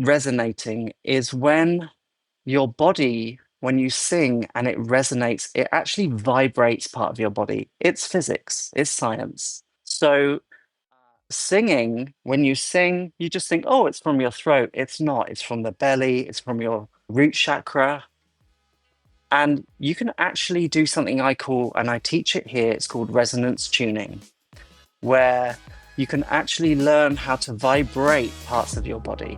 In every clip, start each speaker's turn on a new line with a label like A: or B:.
A: resonating is when your body, when you sing and it resonates, it actually vibrates part of your body. It's physics, it's science. So, singing, when you sing, you just think, oh, it's from your throat. It's not, it's from the belly, it's from your root chakra. And you can actually do something I call, and I teach it here, it's called resonance tuning, where you can actually learn how to vibrate parts of your body.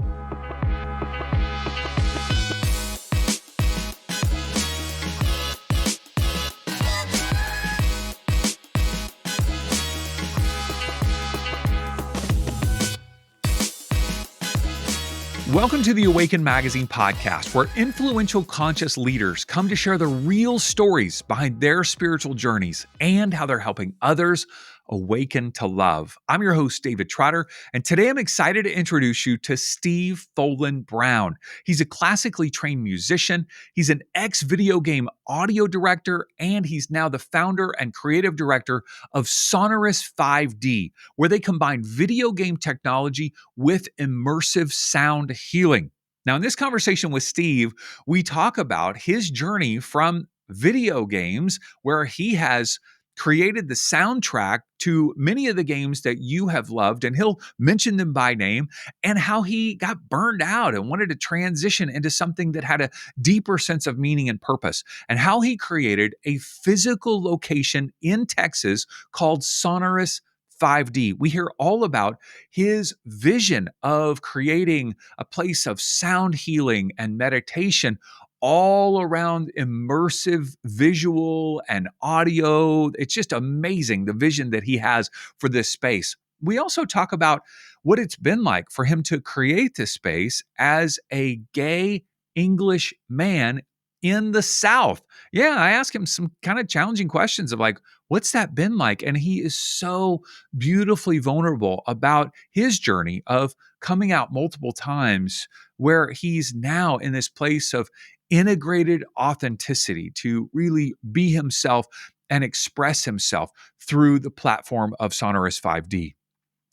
B: Welcome to the Awaken Magazine podcast, where influential conscious leaders come to share the real stories behind their spiritual journeys and how they're helping others awaken to love. I'm your host, David Trotter, and today I'm excited to introduce you to Steve Foland-Brown. He's a classically trained musician, he's an ex-video game audio director, and he's now the founder and creative director of Sonorous 5D, where they combine video game technology with immersive sound healing. Now, in this conversation with Steve, we talk about his journey from video games, where he has created the soundtrack to many of the games that you have loved, and he'll mention them by name, and how he got burned out and wanted to transition into something that had a deeper sense of meaning and purpose, and how he created a physical location in Texas called Sonorous 5D. We hear all about his vision of creating a place of sound healing and meditation all around immersive visual and audio. It's just amazing, the vision that he has for this space. We also talk about what it's been like for him to create this space as a gay English man in the South. Yeah, I asked him some kind of challenging questions of like, what's that been like? And he is so beautifully vulnerable about his journey of coming out multiple times, where he's now in this place of integrated authenticity to really be himself and express himself through the platform of Sonorous 5D.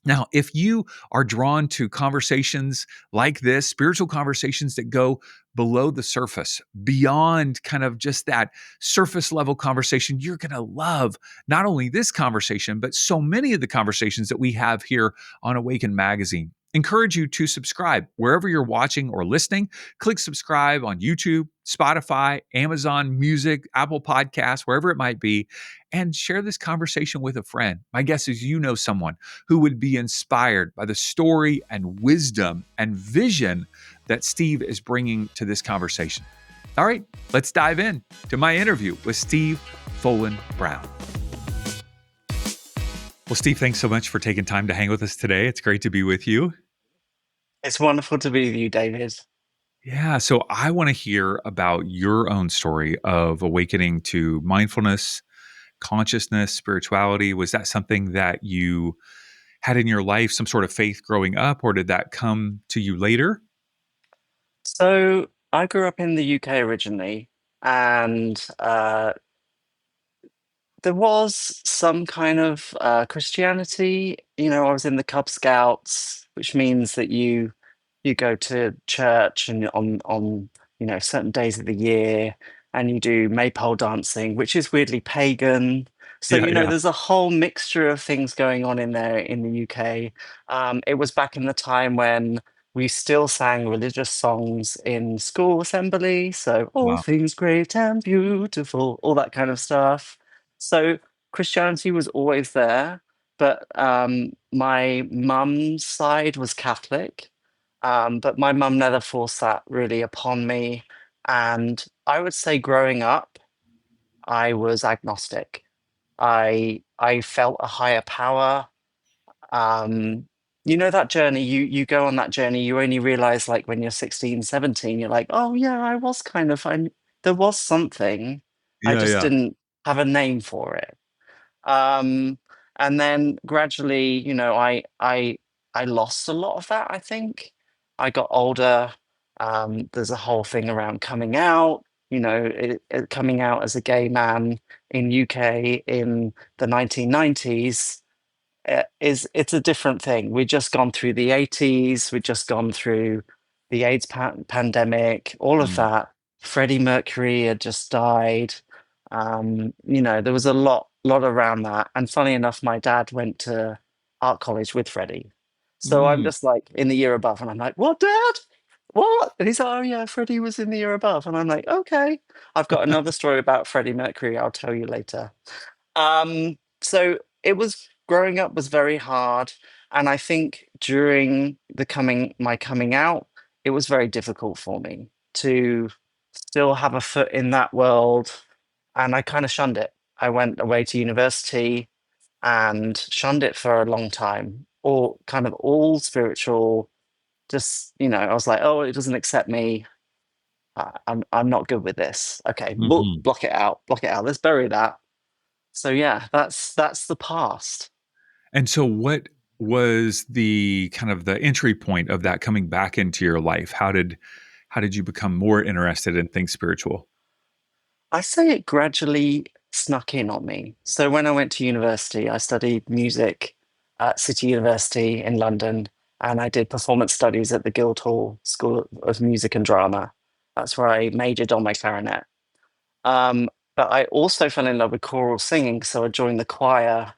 B: Now, if you are drawn to conversations like this, spiritual conversations that go below the surface, beyond kind of just that surface level conversation, you're going to love not only this conversation, but so many of the conversations that we have here on Awaken Magazine. Encourage you to subscribe wherever you're watching or listening. Click subscribe on YouTube, Spotify, Amazon Music, Apple Podcasts, wherever it might be, and share this conversation with a friend. My guess is you know someone who would be inspired by the story and wisdom and vision that Steve is bringing to this conversation. All right, let's dive in to my interview with Steve Foland-Brown. Well, Steve, thanks so much for taking time to hang with us today. It's great to be with you.
A: It's wonderful to be with you, David.
B: Yeah, so I want to hear about your own story of awakening to mindfulness, consciousness, spirituality. Was that something that you had in your life, some sort of faith growing up, or did that come to you later?
A: So, I grew up in the UK originally, and there was some kind of Christianity. I was in the Cub Scouts, which means that you go to church and on certain days of the year, and you do maypole dancing, which is weirdly pagan. So
B: Yeah, yeah.
A: there's a whole mixture of things going on in there in the UK. It was back in the time when we still sang religious songs in school assembly. So all
B: Wow.
A: things great and beautiful, all that kind of stuff. So Christianity was always there, but my mum's side was Catholic. But my mum never forced that really upon me. And I would say growing up, I was agnostic. I felt a higher power. Um, that journey, you go on that journey, you only realize like when you're 16, 17, you're like, oh yeah, there was something. I
B: Yeah,
A: just
B: yeah.
A: didn't have a name for it. Um, and then gradually, I lost a lot of that, I think. I got older. There's a whole thing around coming out, coming out as a gay man in UK in the 1990s. It's a different thing. We'd just gone through the 80s, we'd just gone through the AIDS pandemic, all of
B: Mm.
A: that. Freddie Mercury had just died. There was a lot around that. And funny enough, my dad went to art college with Freddie. So I'm
B: Mm.
A: just like in the year above, and I'm like, "What, Dad? What?" And he's like, "Oh yeah, Freddie was in the year above." And I'm like, "Okay." I've got another story about Freddie Mercury. I'll tell you later. So it was growing up was very hard, and I think during my coming out, it was very difficult for me to still have a foot in that world, and I kind of shunned it. I went away to university and shunned it for a long time, or kind of all spiritual. Just I was like, oh, it doesn't accept me. I'm not good with this. Okay,
B: Mhm.
A: block it out. Block it out. Let's bury that. So yeah, that's the past.
B: And so what was the kind of the entry point of that coming back into your life? How did you become more interested in things spiritual?
A: I say it gradually snuck in on me. So when I went to university, I studied music at City University in London, and I did performance studies at the Guildhall School of Music and Drama. That's where I majored on my clarinet. Um, but I also fell in love with choral singing, so I joined the choir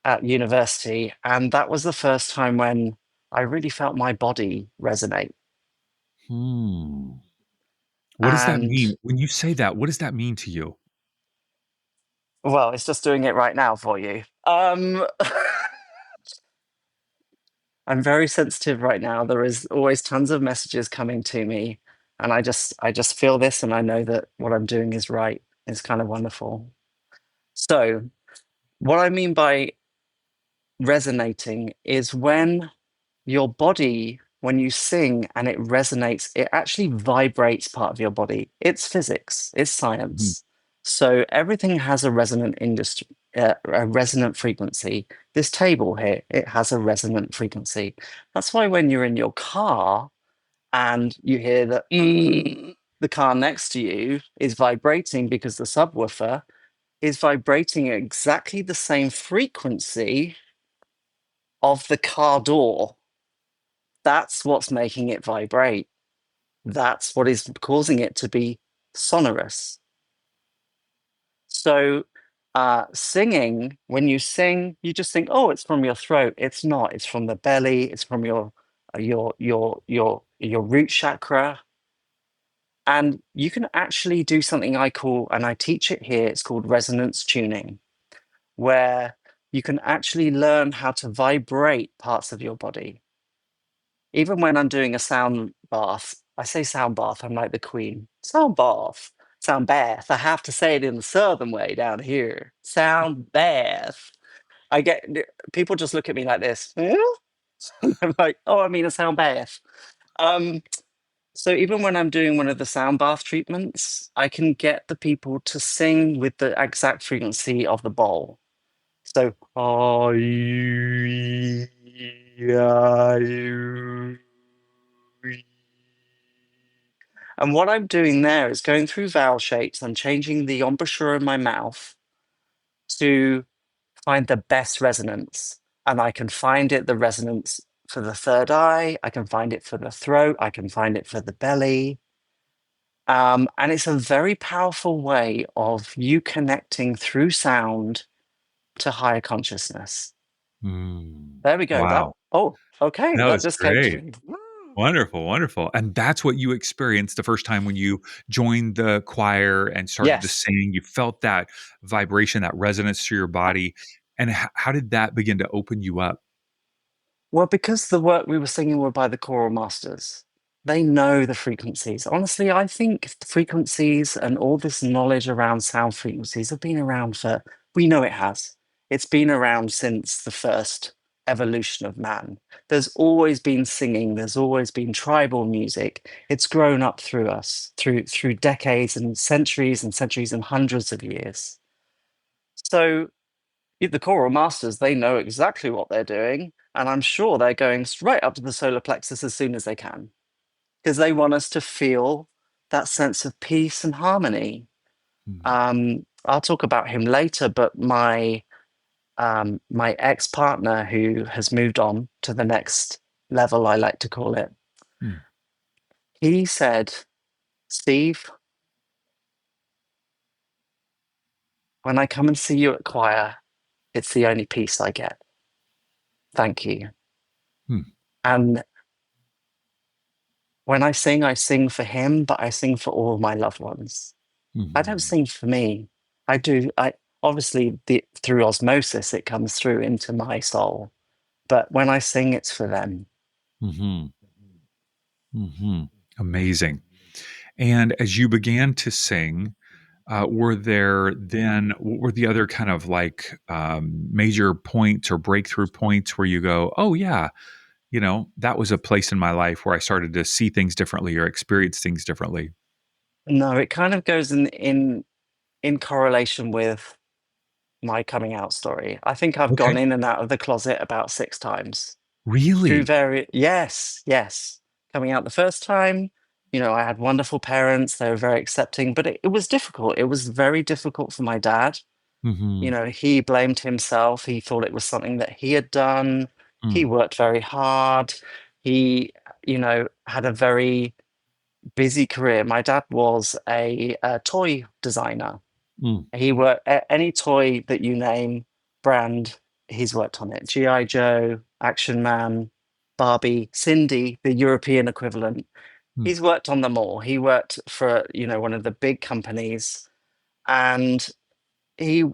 A: at university, and that was the first time when I really felt my body resonate.
B: Hmm. What does that
A: And
B: mean? When you say that, what does that mean to you?
A: well, it's just doing it right now for you. I'm very sensitive right now. There is always tons of messages coming to me, and I just feel this, and I know that what I'm doing is right. It's kind of wonderful. So, what I mean by resonating is when your body, when you sing and it resonates, it actually vibrates part of your body. It's physics, it's
B: Mhm.
A: science. So everything has a resonant industry, a resonant frequency. This table here, it has a resonant frequency. That's why when you're in your car and you hear that the car next to you is vibrating because the subwoofer is vibrating at exactly the same frequency of the car door. That's what's making it vibrate. That's what is causing it to be sonorous. So, singing, when you sing, you just think, "Oh, it's from your throat." It's not. It's from the belly. It's from your root chakra, and you can actually do something I call, and I teach it here. It's called resonance tuning, where you can actually learn how to vibrate parts of your body. Even when I'm doing a sound bath, I say sound bath, I'm like the queen. Sound bath, sound bath. I have to say it in the southern way down here. Sound bath. I get people just look at me like this. "Huh?" And I'm like, oh, I mean a sound bath. Um, so even when I'm doing one of the sound bath treatments, I can get the people to sing with the exact frequency of the bowl. So, oh, and what I'm doing there is going through vowel shapes. I'm changing the embouchure in my mouth to find the best resonance. And I can find it, the resonance for the third eye. I can find it for the throat. I can find it for the belly. And it's a very powerful way of you connecting through sound to higher consciousness.
B: Mm.
A: There we go.
B: Wow.
A: Okay.
B: That
A: That
B: was
A: just came to
B: great.
A: me. Woo!
B: Wonderful, wonderful. And that's what you experienced the first time when you joined the choir and started to
A: Yes.
B: sing. You felt that vibration, that resonance through your body. And how did that begin to open you up?
A: Well, because the work we were singing were by the choral masters, they know the frequencies. Honestly, I think the frequencies and all this knowledge around sound frequencies have been around for, we know it has. It's been around since the first evolution of man. There's always been singing, there's always been tribal music. It's grown up through us, through decades and centuries and hundreds of years. So the choral masters, they know exactly what they're doing, and I'm sure they're going right up to the solar plexus as soon as they can, because they want us to feel that sense of peace and harmony.
B: Mm.
A: I'll talk about him later, but my ex-partner who has moved on to the next level, I like to call it,
B: Mm.
A: He said, Steve, when I come and see you at choir, it's the only peace I get. Thank you.
B: Hmm.
A: And when I sing for him, but I sing for all my loved ones. I don't
B: Mhm.
A: sing for me. I do. I obviously through osmosis it comes through into my soul. But when I sing, it's for them.
B: Mhm. Mhm. Amazing. And as you began to sing, were there then what were the other kind of like major points or breakthrough points where you go, oh yeah, that was a place in my life where I started to see things differently or experience things differently?
A: No, it kind of goes in correlation with my coming out story. I think I've gone
B: Okay.
A: in and out of the closet about 6 times. Through
B: Really?
A: very yes, yes. Coming out the first time, I had wonderful parents. They were very accepting, but it was difficult. It was very difficult for my dad.
B: Mm-hmm.
A: He blamed himself. He thought it was something that he had done. He
B: Mm,
A: worked very hard. He, had a very busy career. My dad was a toy designer.
B: mm,
A: He worked any toy that you name, brand, he's worked on it. G.I. Joe, Action Man, Barbie, Cindy, the European equivalent.
B: mm,
A: He's worked on them all. He worked for, one of the big companies, and he,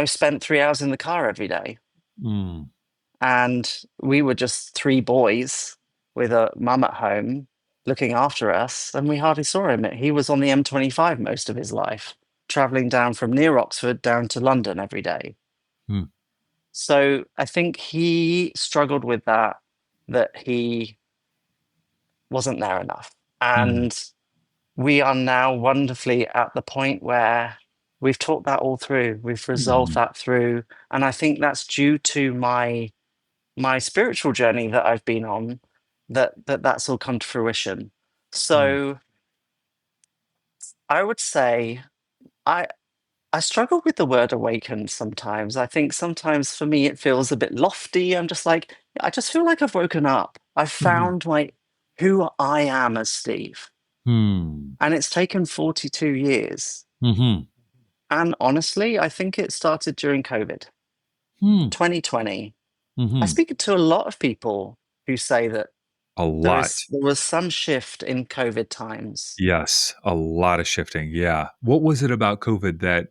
A: spent 3 hours in the car every day.
B: mm,
A: And we were just three boys with a mum at home looking after us, and we hardly saw him. He was on the M25 most of his life, traveling down from near Oxford down to London every day.
B: mm,
A: So I think he struggled with that he wasn't there enough.
B: mm,
A: And we are now wonderfully at the point where we've talked that all through, we've resolved
B: mm,
A: that through. And I think that's due to my spiritual journey that I've been on, that's all come to fruition.
B: mm,
A: So I would say I I struggle with the word awakened sometimes. I think sometimes for me it feels a bit lofty. I'm just like, I just feel like I've woken up. I've
B: mhm,
A: found my who I am as Steve.
B: mm,
A: And it's taken 42 years.
B: mhm,
A: And honestly, I think it started during COVID,
B: mm,
A: 2020. I
B: mhm.
A: speak to a lot of people who say that
B: A lot.
A: there was some shift in COVID times.
B: Yes, a lot of shifting. Yeah. What was it about COVID that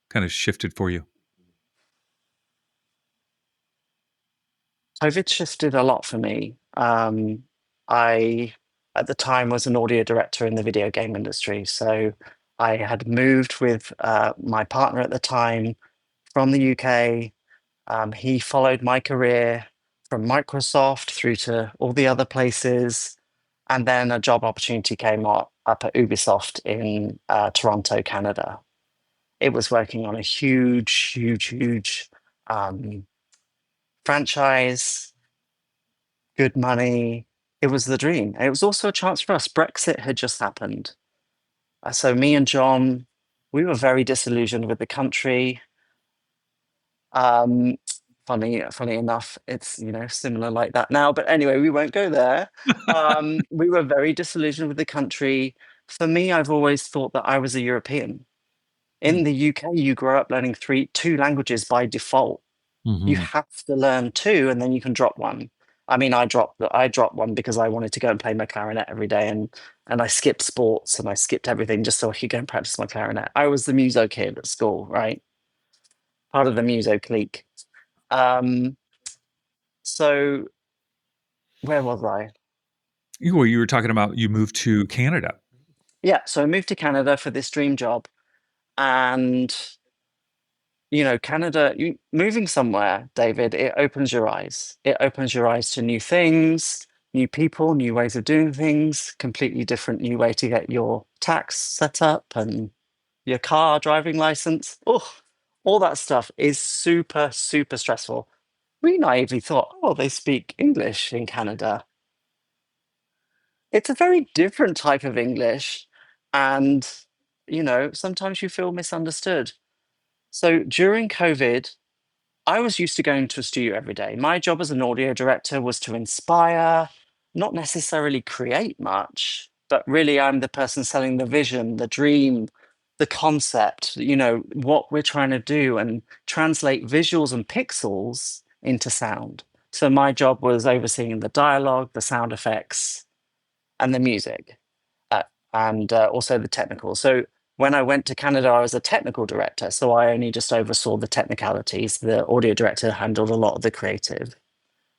B: kind of shifted for you?
A: COVID shifted a lot for me. I, at the time, was an audio director in the video game industry. So I had moved with my partner at the time from the UK. He followed my career from Microsoft through to all the other places. And then a job opportunity came up at Ubisoft in Toronto, Canada. It was working on a huge, huge, huge um, franchise, good money. It was the dream. And it was also a chance for us. Brexit had just happened. So me and John, we were very disillusioned with the country. Um, funny enough, it's similar like that now. But anyway, we won't go there. We were very disillusioned with the country. For me, I've always thought that I was a European.
B: Mm,
A: In the UK, you grow up learning two languages by default. You
B: mhm,
A: have to learn two, and then you can drop one. I mean, I dropped one because I wanted to go and play my clarinet every day, and I skipped sports and I skipped everything just so I could go and practice my clarinet. I was the muso kid at school, right? Part of the muso clique. Um, so where was I?
B: You were talking about you moved to Canada.
A: Yeah, so I moved to Canada for this dream job, and Canada, moving somewhere, David, it opens your eyes. It opens your eyes to new things, new people, new ways of doing things, completely different new way to get your tax set up and your car driving license. Oh, all that stuff is super, super stressful. We naively thought, oh, they speak English in Canada. It's a very different type of English. And, sometimes you feel misunderstood. So during COVID, I was used to going to a studio every day. My job as an audio director was to inspire, not necessarily create much. but really I'm the person selling the vision, the dream, the concept, what we're trying to do and translate visuals and pixels into sound. So my job was overseeing the dialogue, the sound effects, and the music, uh, and also the technical. So when I went to Canada, I was a technical director. So I only just oversaw the technicalities. The audio director handled a lot of the creative,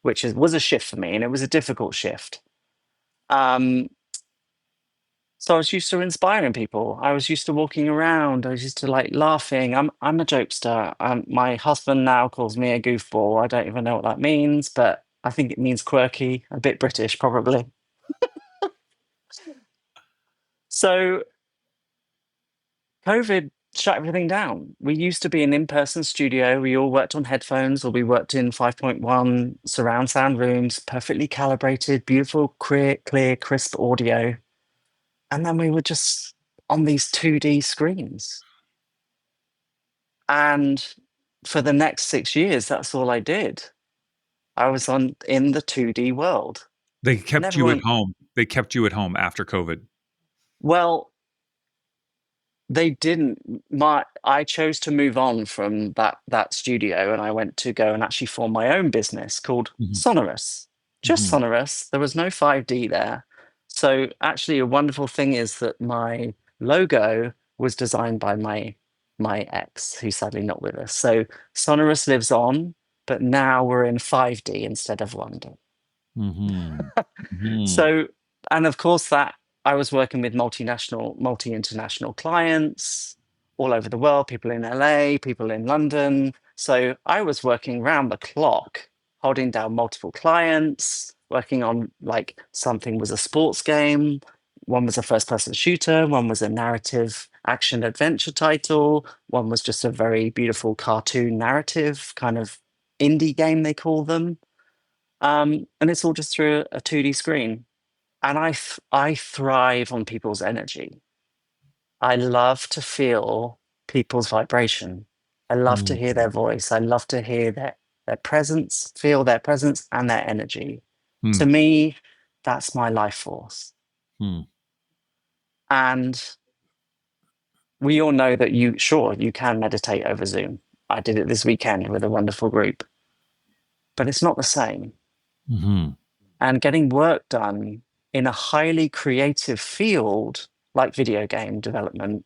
A: was a shift for me, and it was a difficult shift. Um, so I was used to inspiring people. I was used to walking around. I was used to like laughing. I'm a jokester. My husband now calls me a goofball. I don't even know what that means, but I think it means quirky, a bit British probably. So COVID shut everything down. We used to be an in-person studio. We all worked on headphones, or we worked in 5.1 surround sound rooms, perfectly calibrated, beautiful, clear, crisp audio. And then we were just on these 2D screens. And for the next 6 years, that's all I did. I was on in the 2D world.
B: They
A: And
B: kept you at
A: everyone,
B: home. They kept you at home after COVID.
A: well, they didn't. I chose to move on from that studio, and I went to go and actually form my own business called
B: Mhm.
A: Sonorous. Just
B: Mhm.
A: Sonorous. There was no 5D there. So actually a wonderful thing is that my logo was designed by my ex, who's sadly not with us. So Sonorous lives on, but now we're in 5D instead of 1D.
B: Mhm. Mhm.
A: So, and of course, that I was working with multi-international clients all over the world, people in LA, people in London. So I was working round the clock, holding down multiple clients, working on like something was a sports game, one was a first-person shooter, one was a narrative action adventure title, one was just a very beautiful cartoon narrative kind of indie game they call them. And it's all just through a 2D screen. And I thrive on people's energy. I love to feel people's vibration. I love to hear their voice. I love to hear their presence, feel their presence and their energy. To
B: Mhm.
A: me, that's my life force.
B: Mhm.
A: And we all know that you can meditate over Zoom. I did it this weekend with a wonderful group, but it's not the same.
B: Mhm.
A: And getting work done in a highly creative field like video game development,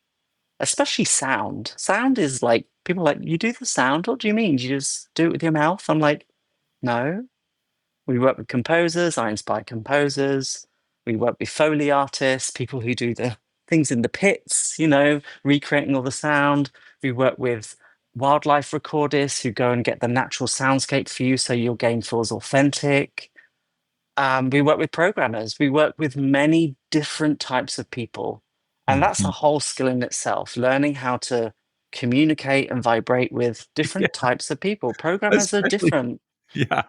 A: especially sound. Sound is like people are like, you do the sound? What do you mean? Do you just do it with your mouth? I'm like, no. We work with composers, I inspire composers. We work with Foley artists, people who do the things in the pits, recreating all the sound. We work with wildlife recordists who go and get the natural soundscape for you so your game feels authentic. We work with programmers. We work with many different types of people. And that's a
B: Mhm.
A: whole skill in itself, learning how to communicate and vibrate with
B: Yeah,
A: different types of people. Programmers are
B: especially
A: different.
B: yeah,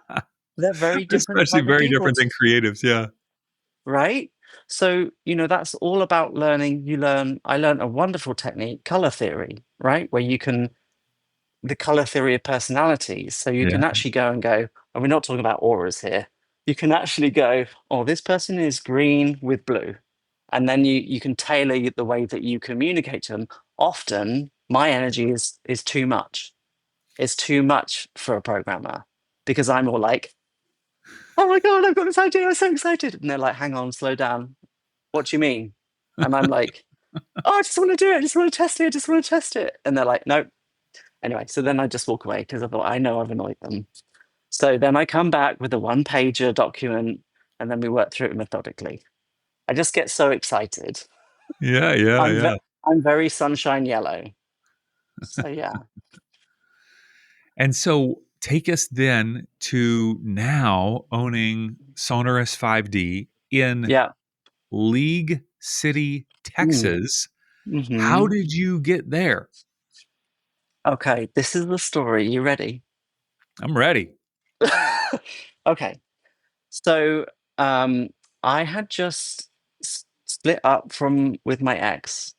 A: They're very different
B: especially
A: type of
B: very
A: people,
B: different than creatives, yeah.
A: right? So, that's all about learning. I learned a wonderful technique, color theory, right? Where you can the color theory of personalities. So you
B: Yeah.
A: can actually go and go, and we're not talking about auras here. You can actually go, oh, this person is green with blue. And then you can tailor the way that you communicate to them. Often my energy is too much. It's too much for a programmer because I'm all like, oh my God, I've got this idea. I'm so excited. And they're like, hang on, slow down. What do you mean? And I'm like, oh, I just want to do it. I just want to test it. I just want to test it. And they're like, no. Anyway, so then I just walk away because I thought, I know I've annoyed them. So then I come back with a one-pager document and then we work through it methodically. I just get so excited.
B: Yeah, yeah,
A: I'm ve-
B: yeah.
A: I'm very sunshine yellow. So yeah.
B: And so take us then to now owning Sonorous 5D in
A: Yeah.
B: League City,
A: Mm.
B: Texas. How
A: Hmm.
B: did you get there?
A: Okay, this is the story. You ready?
B: I'm ready.
A: Okay. So um I had just split up from with my ex.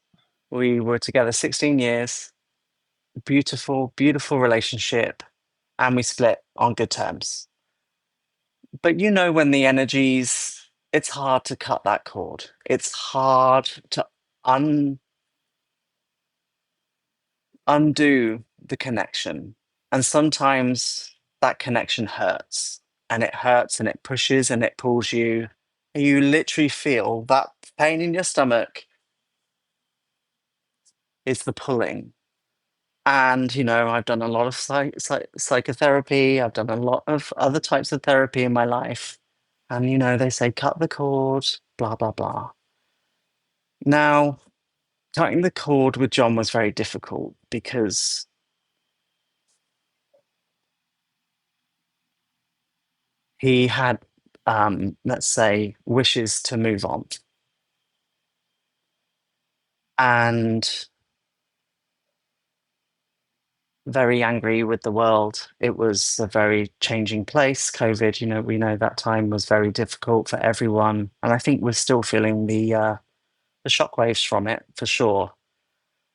A: We were together 16 years, beautiful, beautiful relationship, and we split on good terms. But when the energies it's hard to cut that cord. It's hard to un undo the connection. And sometimes that connection hurts and it pushes and it pulls you. And you literally feel that pain in your stomach is the pulling. And, I've done a lot of psychotherapy. I've done a lot of other types of therapy in my life. And, they say cut the cord, blah, blah, blah. Now, cutting the cord with John was very difficult because he had, let's say, wishes to move on. And very angry with the world. It was a very changing place. COVID, we know that time was very difficult for everyone. And I think we're still feeling the shockwaves from it for sure.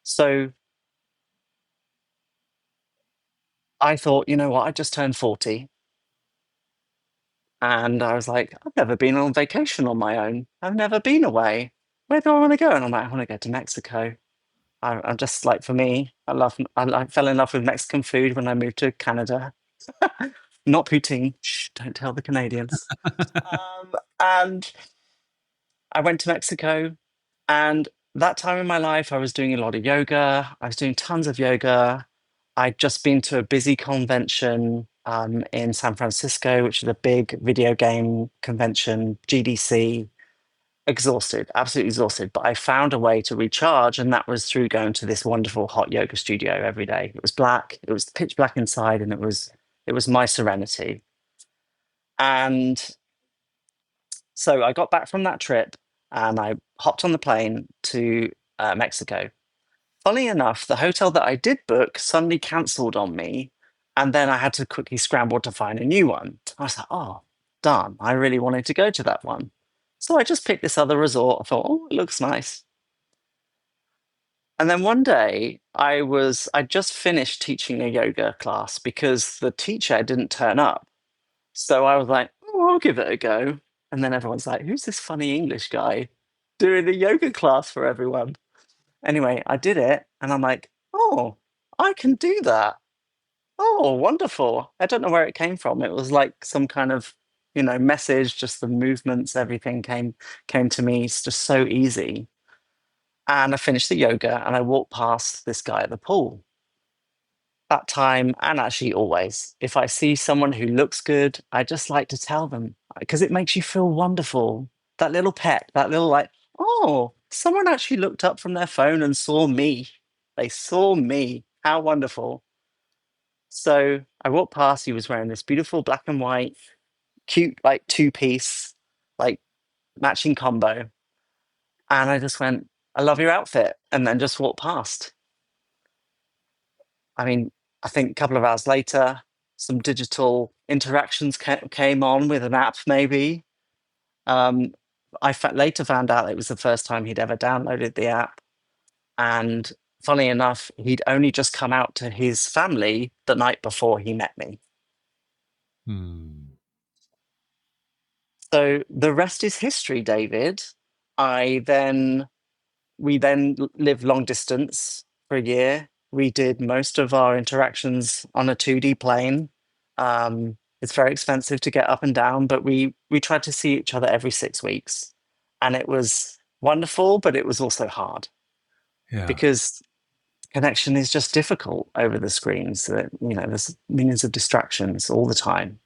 A: So I thought, you know what, I just turned 40. And I was like, I've never been on vacation on my own. I've never been away. Where do I want to go? And I'm like, I want to go to Mexico. I'm just like, for me, I fell in love with Mexican food when I moved to Canada. Not poutine. Shh, don't tell the Canadians. And I went to Mexico, and that time in my life, I was doing a lot of yoga. I was doing tons of yoga. I'd just been to a busy convention in San Francisco, which is a big video game convention, GDC. Exhausted, absolutely exhausted. But I found a way to recharge, and that was through going to this wonderful hot yoga studio every day. It was black, it was pitch black inside, and it was my serenity. And so I got back from that trip and I hopped on the plane to Mexico. Funny enough, the hotel that I did book suddenly cancelled on me. And then I had to quickly scramble to find a new one. I was like, oh, darn, I really wanted to go to that one. So I just picked this other resort. I thought, oh, it looks nice. And then one day I just finished teaching a yoga class because the teacher didn't turn up. So I was like, oh, I'll give it a go. And then everyone's like, who's this funny English guy doing a yoga class for everyone? Anyway, I did it and I'm like, oh, I can do that. Oh, wonderful. I don't know where it came from. It was like some kind of, message, just the movements, everything came to me. It's just so easy. And I finished the yoga and I walked past this guy at the pool. That time, and actually always, if I see someone who looks good, I just like to tell them because it makes you feel wonderful. That little pet, that little like, oh, someone actually looked up from their phone and saw me. They saw me. How wonderful. So I walked past, he was wearing this beautiful black and white, cute, like two-piece, like matching combo. And I just went, I love your outfit. And then just walked past. I mean, I think a couple of hours later, some digital interactions came on with an app, maybe. Um, later found out it was the first time he'd ever downloaded the app. And funny enough, he'd only just come out to his family the night before he met me.
B: Hmm.
A: So the rest is history, David. I then we then lived long distance for a year. We did most of our interactions on a 2D plane. It's very expensive to get up and down, but we tried to see each other every 6 weeks. And it was wonderful, but it was also hard
B: Yeah.
A: because connection is just difficult over the screens. There's millions of distractions all the time.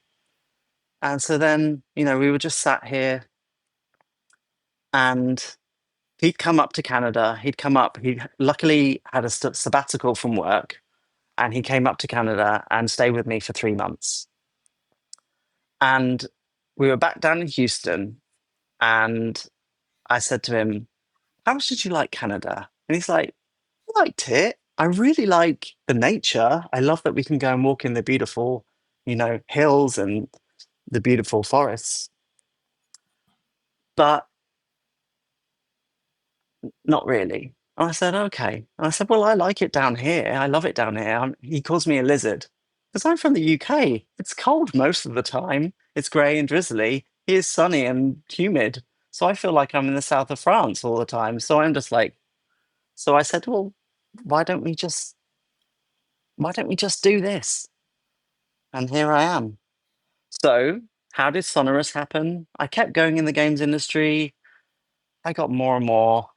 A: And so then, we were just sat here and he'd come up to Canada. He'd come up. He luckily had a sabbatical from work, and he came up to Canada and stayed with me for 3 months. And we were back down in Houston, and I said to him, "How much did you like Canada?" And he's like, "I liked it. I really like the nature. I love that we can go and walk in the beautiful, hills and the beautiful forests. But not really." And I said, okay. And I said, well, I like it down here. I love it down here. He calls me a lizard because I'm from the UK. It's cold most of the time. It's grey and drizzly. Here is sunny and humid. So I feel like I'm in the south of France all the time. So I'm just like, so I said, well, why don't we just, why don't we just do this? And here I am. So how did Sonorous happen? I kept going in the games industry. I got more and more,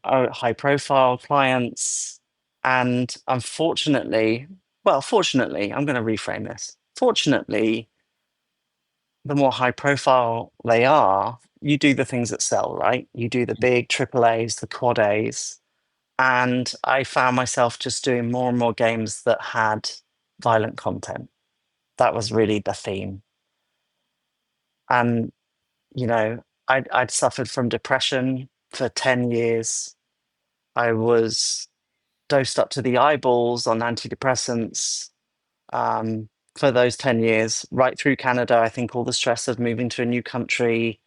A: high profile clients. And unfortunately, well, fortunately, I'm going to reframe this. Fortunately, the more high profile they are, you do the things that sell, right? You do the big triple A's, the quad A's. And I found myself just doing more and more games that had violent content. That was really the theme. And, I'd suffered from depression for 10 years. I was dosed up to the eyeballs on antidepressants um, for those 10 years, right through Canada. I think all the stress of moving to a new country,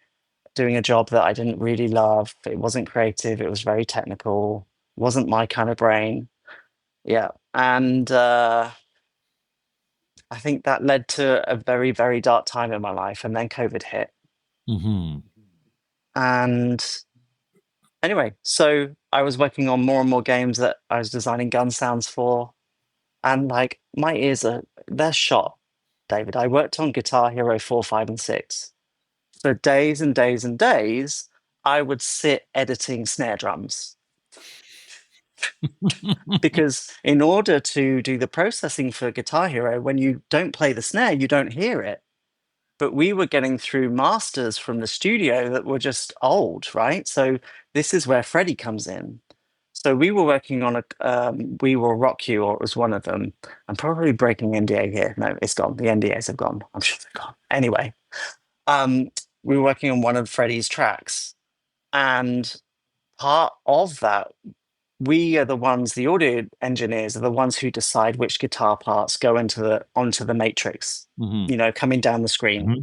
A: doing a job that I didn't really love. It wasn't creative. It was very technical. Wasn't my kind of brain. Yeah. And I think that led to a very, very dark time in my life. And then COVID hit.
B: Hmm.
A: And anyway, so I was working on more and more games that I was designing gun sounds for. And like my ears they're shot, David. I worked on Guitar Hero 4, 5, and 6. For days and days and days, I would sit editing snare drums because in order to do the processing for Guitar Hero, when you don't play the snare, you don't hear it. But we were getting through masters from the studio that were just old, right? So this is where Freddie comes in. So we were working on We Will Rock You, or it was one of them. I'm probably breaking NDA here. No, it's gone. The NDAs have gone. I'm sure they're gone. Anyway, um, we were working on one of Freddie's tracks, and part of that, we are the ones, the audio engineers are the ones who decide which guitar parts go onto the matrix,
B: Hmm.
A: coming down the screen.
B: Hmm.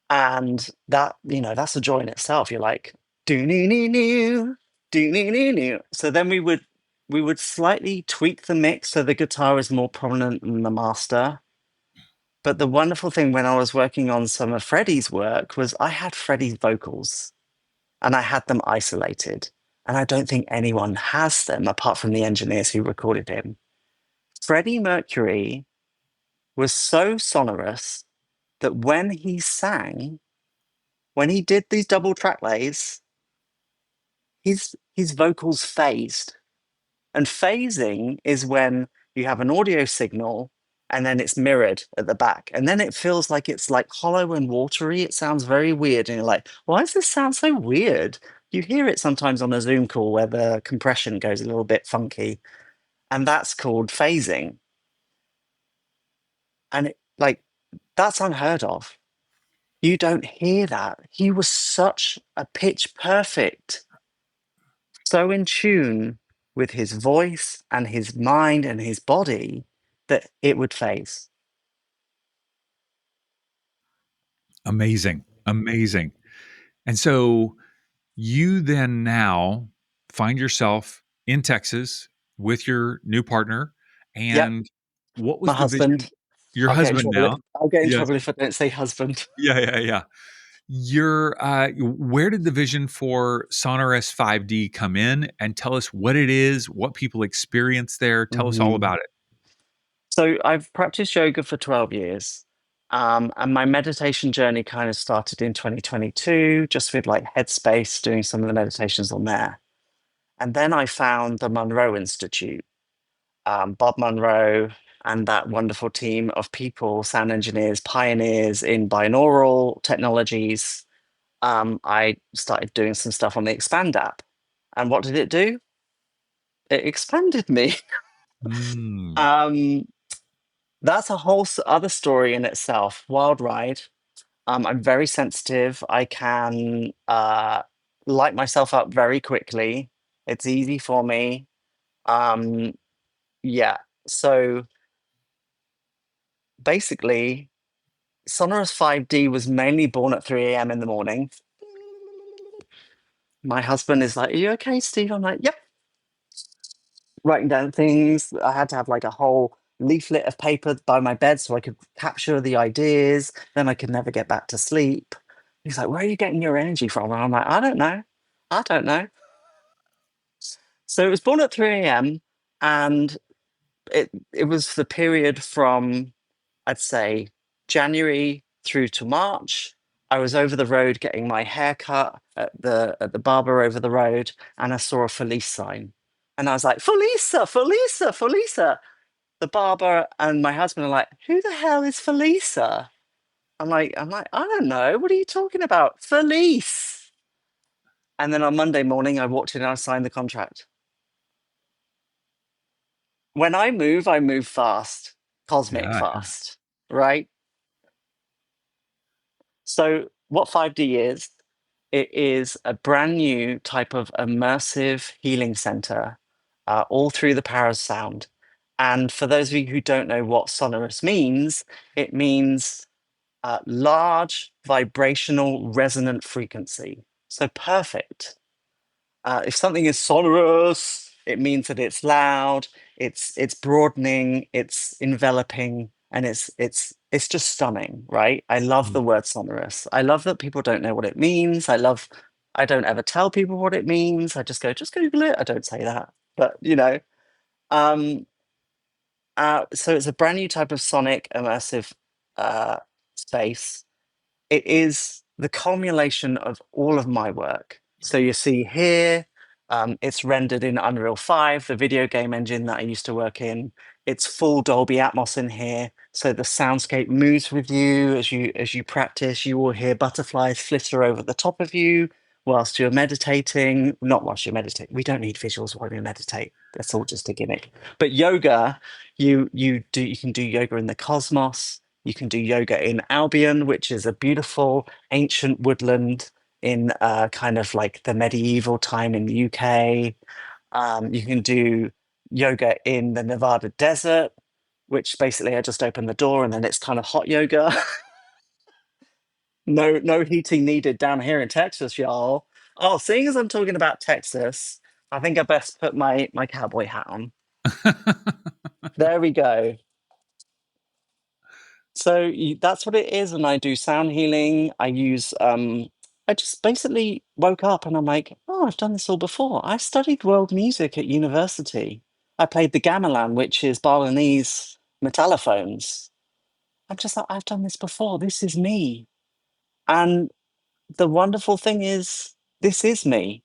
A: And that, that's a joy in itself. You're like, do nee nee nee, do nee nee nee. So then we would slightly tweak the mix so the guitar is more prominent than the master. But the wonderful thing when I was working on some of Freddie's work was I had Freddie's vocals and I had them isolated. And I don't think anyone has them apart from the engineers who recorded him. Freddie Mercury was so sonorous that when he sang, when he did these double track lays, his vocals phased. And phasing is when you have an audio signal and then it's mirrored at the back. And then it feels like it's like hollow and watery. It sounds very weird. And you're like, why does this sound so weird? You hear it sometimes on a Zoom call where the compression goes a little bit funky. And that's called phasing. And that's unheard of. You don't hear that. He was such a pitch perfect, so in tune with his voice and his mind and his body that it would phase.
B: Amazing. Amazing. And so you then now find yourself in Texas with your new partner.
A: Yep,
B: And what
A: my
B: was the vision?
A: husband.
B: Your
A: I'll get in
B: husband
A: trouble.
B: now.
A: I'll get in
B: Yes.
A: trouble if I don't say husband.
B: Yeah, yeah, yeah. Where did the vision for Sonorous 5D come in? And tell us what it is, what people experience there. Tell us all
A: Mhm.
B: about it.
A: So I've practiced yoga for 12 years. And my meditation journey kind of started in 2022, just with like Headspace, doing some of the meditations on there. And then I found the Monroe Institute, Bob Monroe, and that wonderful team of people, sound engineers, pioneers in binaural technologies. I started doing some stuff on the Expand app. And what did it do? It expanded me.
B: Mm.
A: um, that's a whole other story in itself. Wild ride. I'm very sensitive. I can light myself up very quickly. It's easy for me. Um, yeah. So basically, Sonorous 5D was mainly born at 3 a.m. in the morning. My husband is like, "Are you okay, Steve?" I'm like, "Yep." Writing down things. I had to have like a whole leaflet of paper by my bed so I could capture the ideas. Then I could never get back to sleep. He's like, where are you getting your energy from? And I'm like, I don't know. I don't know. So it was born at 3 a.m. and it was the period from, I'd say, January through to March. I was over the road getting my hair cut at the barber over the road, and I saw a Felice sign. And I was like, Felisa, Felisa, Felisa. The barber and my husband are like, who the hell is Felisa? I'm like, I don't know. What are you talking about? Felice. And then on Monday morning, I walked in and I signed the contract. When I move fast, cosmic
B: Yeah.
A: fast, right? So, what 5D is, it is a brand new type of immersive healing center, all through the power of sound. And for those of you who don't know what sonorous means, it means large vibrational resonant frequency. So, perfect. If something is sonorous, it means that it's loud, it's broadening, it's enveloping, and it's just stunning, right? I love
B: Mm.
A: the word sonorous. I love that people don't know what it means. I don't ever tell people what it means. I just go, just Google it. I don't say that, but um, so it's a brand new type of sonic immersive uh, space. It is the culmination of all of my work. So you see here, it's rendered in Unreal 5, the video game engine that I used to work in. It's full Dolby Atmos in here, so the soundscape moves with you as you practice. You will hear butterflies flitter over the top of you whilst you're meditating. Not whilst you're meditating. We don't need visuals while we meditate. That's all just a gimmick. But yoga, you can do yoga in the cosmos. You can do yoga in Albion, which is a beautiful ancient woodland in kind of like the medieval time in the UK. You can do yoga in the Nevada desert, which basically I just open the door and then it's kind of hot yoga. No heating needed down here in Texas, y'all. Oh, seeing as I'm talking about Texas, I think I best put my cowboy hat on. There we go. So that's what it is, and I do sound healing. I just basically woke up and I'm like, oh, I've done this all before. I studied world music at university. I played the gamelan, which is Balinese metallophones. I'm just like, I've done this before. This is me. And the wonderful thing is, this is me.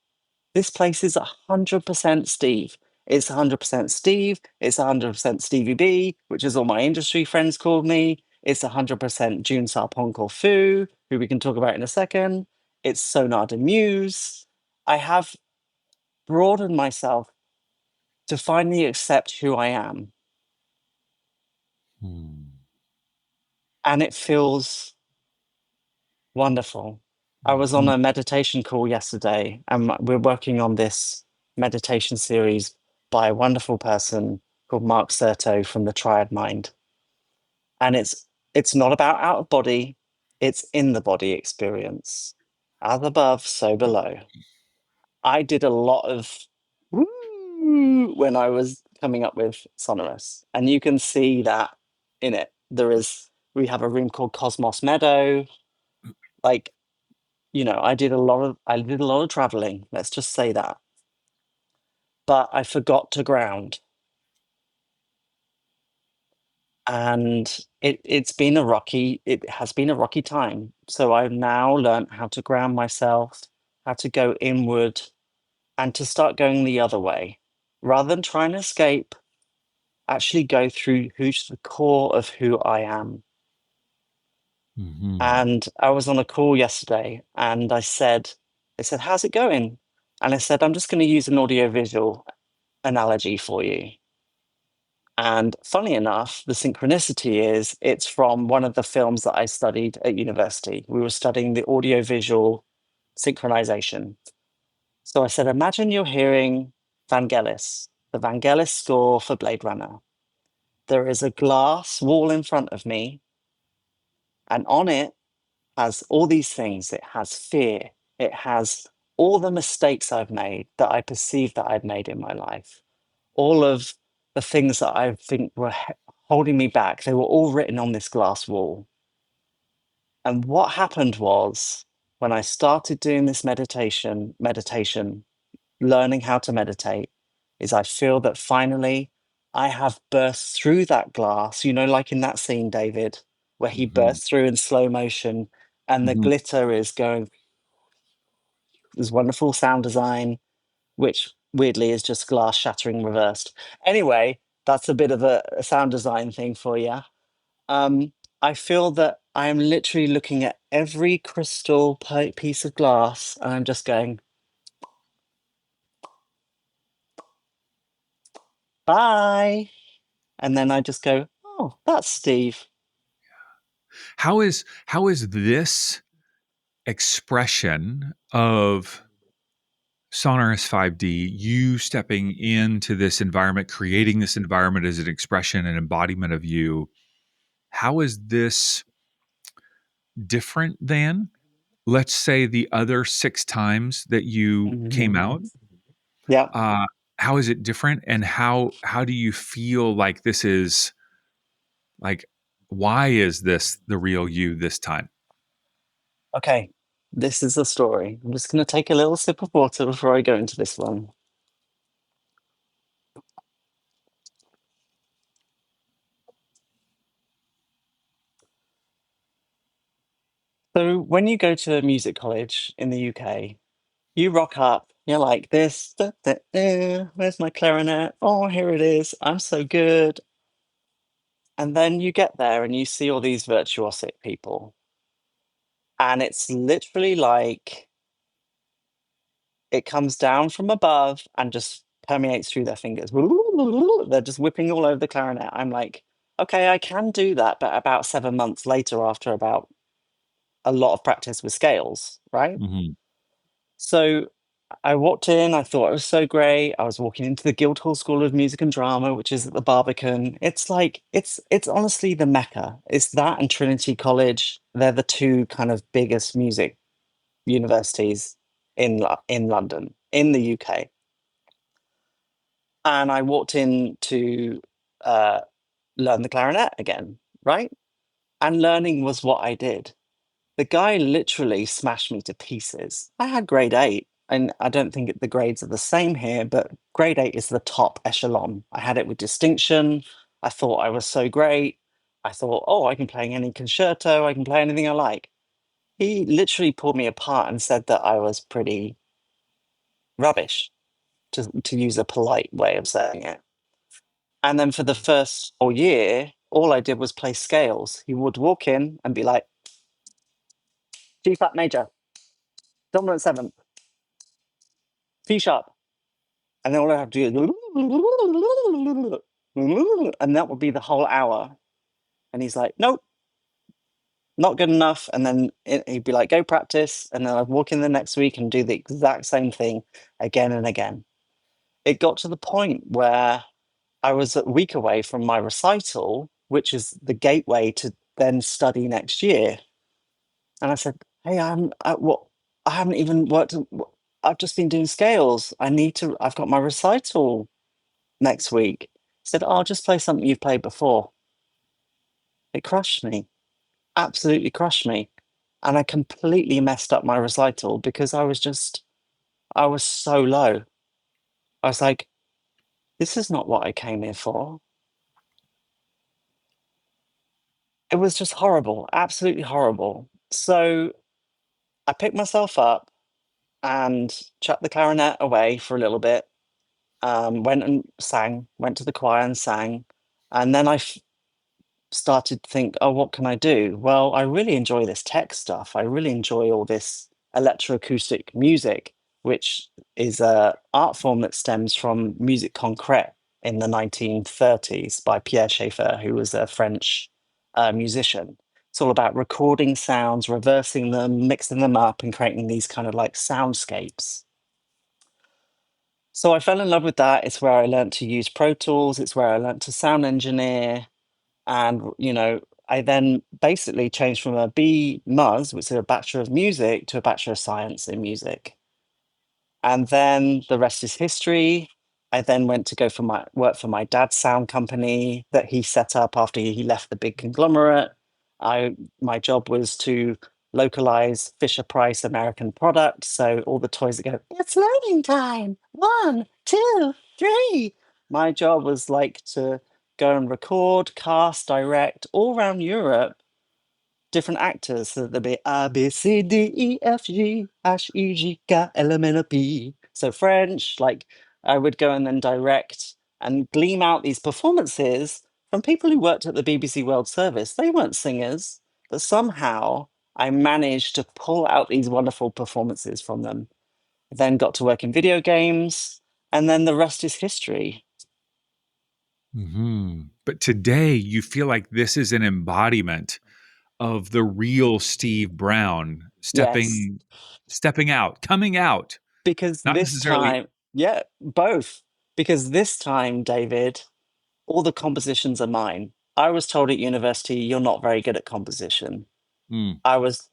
A: This place is 100% Steve. It's 100% Steve. It's 100% Stevie B, which is all my industry friends called me. It's 100% June Sarpong Fu, who we can talk about in a second. It's Sonar de Muse. I have broadened myself to finally accept who I am.
B: Hmm.
A: And it feels wonderful. I was on
B: Mhm.
A: a meditation call yesterday, and we're working on this meditation series by a wonderful person called Mark Serto from the Triad Mind. And it's not about out of body, it's in the body experience. As above, so below. I did a lot of woo when I was coming up with Sonorous, and you can see that in it. We have a room called Cosmos Meadow. Like, I did a lot of traveling, let's just say that. But I forgot to ground. And it has been a rocky time. So I've now learned how to ground myself, how to go inward, and to start going the other way. Rather than trying to escape, actually go through who's the core of who I am.
B: Mhm.
A: And I was on a call yesterday and they said, how's it going? And I said, I'm just going to use an audiovisual analogy for you. And funny enough, the synchronicity is it's from one of the films that I studied at university. We were studying the audiovisual synchronization. So I said, imagine you're hearing Vangelis, the Vangelis score for Blade Runner. There is a glass wall in front of me, and on it has all these things. It has fear. It has all the mistakes I've made that I perceive that I've made in my life. All of the things that I think were holding me back. They were all written on this glass wall. And what happened was when I started doing this meditation, learning how to meditate, is I feel that finally I have burst through that glass, like in that scene, David, where he
B: Mhm.
A: bursts through in slow motion and the
B: Mhm.
A: glitter is going, this wonderful sound design, which weirdly is just glass shattering reversed. Anyway, that's a bit of a sound design thing for you. Um, I feel that I am literally looking at every crystal piece of glass and I'm just going, bye. And then I just go, oh, that's Steve.
B: How is this expression of Sonorous 5D, you stepping into this environment, creating this environment as an expression and embodiment of you, how is this different than, let's say, the other 6 times that you came
A: Mhm.
B: out?
A: Yeah.
B: Uh, how is it different, and how do you feel like this is like? Why is this the real you this time?
A: Okay. This is the story. I'm just going to take a little sip of water before I go into this one. So, when you go to music college in the UK, you rock up, you're like this, da, da, da, where's my clarinet? Oh, here it is. I'm so good. And then you get there and you see all these virtuosic people. And it's literally like it comes down from above and just permeates through their fingers. They're just whipping all over the clarinet. I'm like, okay, I can do that, but about 7 months later, after about a lot of practice with scales, right?
B: Mhm.
A: So I walked in, I thought it was so great. I was walking into the Guildhall School of Music and Drama, which is at the Barbican. It's like it's honestly the Mecca. It's that and Trinity College. They're the two kind of biggest music universities in London, in the UK. And I walked in to uh, learn the clarinet again, right? And learning was what I did. The guy literally smashed me to pieces. I had grade 8, and I don't think the grades are the same here, but grade 8 is the top echelon. I had it with distinction. I thought I was so great. I thought, oh, I can play any concerto, I can play anything I like. He literally pulled me apart and said that I was pretty rubbish, to use a polite way of saying it. And then for the first whole year, all I did was play scales. He would walk in and be like, G flat major, dominant seventh, C sharp. And then all I have to do is, and that would be the whole hour. And he's like, nope, not good enough. And then he'd be like, go practice. And then I'd walk in the next week and do the exact same thing again and again. It got to the point where I was a week away from my recital, which is the gateway to then study next year. And I said, "Hey, I haven't even worked. I've just been doing scales. I've got my recital next week." He said, "Oh, just play something you've played before." It crushed me, absolutely crushed me. And I completely messed up my recital because I was so low. I was like, this is not what I came here for. It was just horrible, absolutely horrible. So I picked myself up and chucked the clarinet away for a little bit. Went and sang, went to the choir and sang, and then started to think, oh, what can I do? Well, I really enjoy this tech stuff. I really enjoy all this electroacoustic music, which is a art form that stems from musique concrète in the 1930s by Pierre Schaeffer, who was a French musician. It's all about recording sounds, reversing them, mixing them up, and creating these kind of like soundscapes. So I fell in love with that. It's where I learned to use Pro Tools. It's where I learned to sound engineer. And, I then basically changed from a B.Mus, which is a Bachelor of Music, to a Bachelor of Science in Music. And then the rest is history. I then went to go for my work for my dad's sound company that he set up after he left the big conglomerate. My job was to localize Fisher Price American products. So all the toys that go, it's loading time. 1, 2, 3. My job was like to go and record, cast, direct all around Europe different actors. So there'd be A, B, C, D, E, F, G, H, E, G, K, L, M, N, O, P. So French, like I would go and then direct and gleam out these performances from people who worked at the BBC World Service. They weren't singers, but somehow I managed to pull out these wonderful performances from them. Then got to work in video games, and then the rest is history.
B: But today, you feel like this is an embodiment of the real Steve Brown
A: Yes,
B: stepping out, coming out,
A: because
B: not
A: this
B: necessarily.
A: time, yeah, both. Because this time, David, all the compositions are mine. I was told at university, you're not very good at composition.
B: Mm,
A: I was,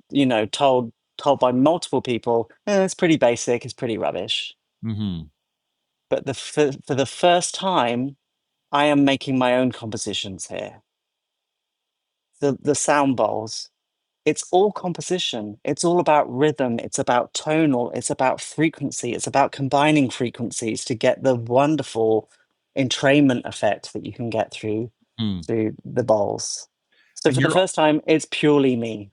A: told by multiple people, it's pretty basic, it's pretty rubbish.
B: hmm
A: But for the first time, I am making my own compositions here. The sound bowls, it's all composition. It's all about rhythm. It's about tonal. It's about frequency. It's about combining frequencies to get the wonderful entrainment effect that you can get
B: mm.
A: through the bowls. So
B: And
A: for the
B: you're,
A: first time, it's purely me.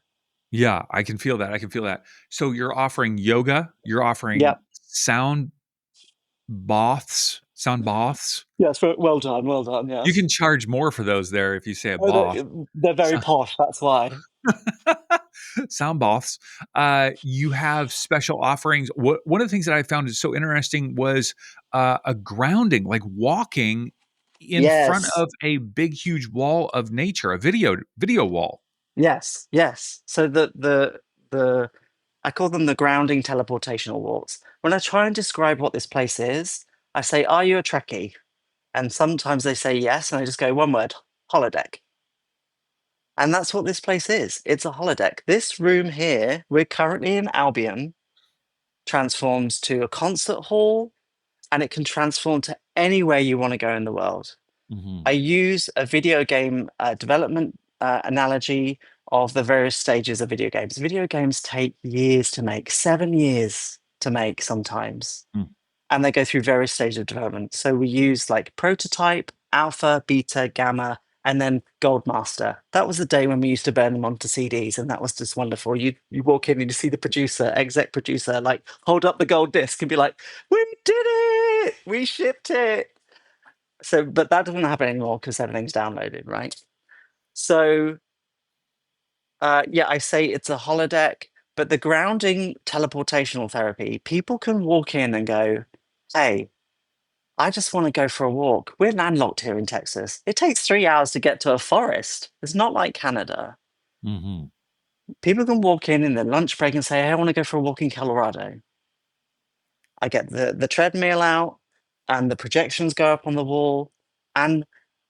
B: yeah, I can feel that. I can feel that. So you're offering yoga, you're offering
A: Yep.
B: sound baths.
A: Yes. Well done. Well done.
B: You
A: Yes.
B: can charge more for those there if you say a
A: Oh,
B: bath.
A: they're very posh. That's why.
B: Sound baths. You have special offerings. One of the things that I found is so interesting was a grounding, like walking in front
A: Yes.
B: of a big, huge wall of nature, a video wall.
A: Yes. Yes. So the I call them the grounding teleportational walks. When I try and describe what this place is, I say, "Are you a Trekkie?" And sometimes they say yes, and I just go one word: holodeck. And that's what this place is. It's a holodeck. This room here, we're currently in Albion, transforms to a concert hall, and it can transform to anywhere you want to go in the world. I
B: Hmm
A: use a video game development analogy of the various stages of video games. Video games take years to make, 7 years to make sometimes, and they go through various stages of development. So we use like prototype, alpha, beta, gamma, and then gold master. That was the day when we used to burn them onto CDs, and that was just wonderful. You walk in and you see the producer, exec producer, like hold up the gold disc and be like, "We did it! We shipped it!" So, but that doesn't happen anymore because everything's downloaded, right? So, yeah, I say it's a holodeck, but the grounding teleportational therapy, people can walk in and go, "Hey, I just want to go for a walk. We're landlocked here in Texas. It takes 3 hours to get to a forest. It's not like Canada."
B: hmm
A: People can walk in their lunch break and say, "Hey, I want to go for a walk in Colorado." I get the treadmill out and the projections go up on the wall. And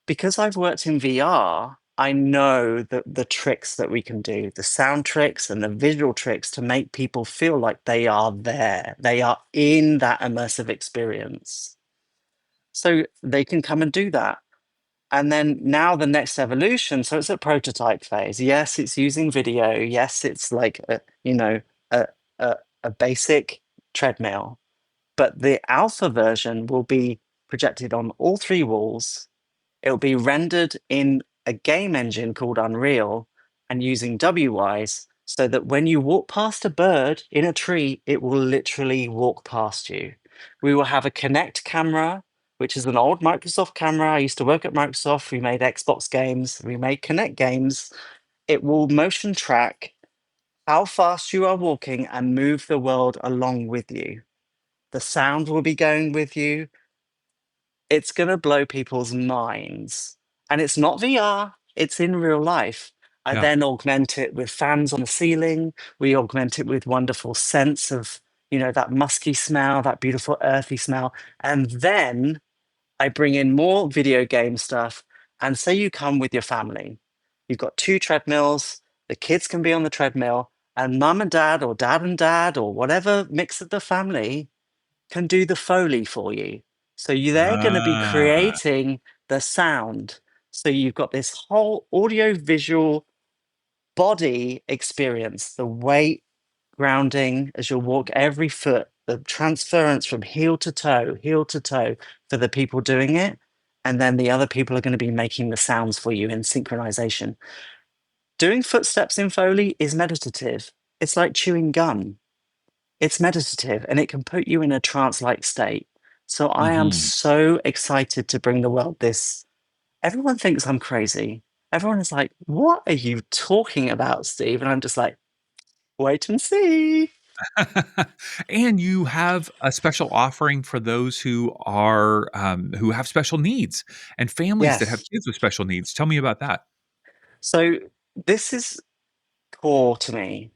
A: because I've worked in VR, I know the tricks that we can do, the sound tricks and the visual tricks to make people feel like they are there. They are in that immersive experience. So they can come and do that. And then now the next evolution, so it's a prototype phase. Yes, it's using video. Yes, it's like a, a basic treadmill, but the alpha version will be projected on all three walls. It'll be rendered in a game engine called Unreal and using WWise so that when you walk past a bird in a tree, it will literally walk past you. We will have a Connect camera, which is an old Microsoft camera. I used to work at Microsoft. We made Xbox games, we made Connect games. It will motion track how fast you are walking and move the world along with you. The sound will be going with you. It's going to blow people's minds. And it's not VR, it's in real life. I
B: Yeah.
A: then augment it with fans on the ceiling. We augment it with wonderful scents of, that musky smell, that beautiful earthy smell. And then I bring in more video game stuff. And say you come with your family. You've got two treadmills, the kids can be on the treadmill, and mum and dad, or dad and dad, or whatever mix of the family can do the Foley for you. So they're going to be
B: Ah.
A: creating the sound. So you've got this whole audio visual body experience, the weight grounding as you walk every foot, the transference from heel to toe for the people doing it. And then the other people are going to be making the sounds for you in synchronization. Doing footsteps in Foley is meditative. It's like chewing gum. It's meditative and it can put you in a trance like state. So I am
B: Mhm.
A: so excited to bring the world this. Everyone thinks I'm crazy. Everyone is like, what are you talking about, Steve? And I'm just like, wait and see.
B: And you have a special offering for those who have special needs and families that have
A: Yes.
B: kids with special needs. Tell me about that.
A: So this is core to me.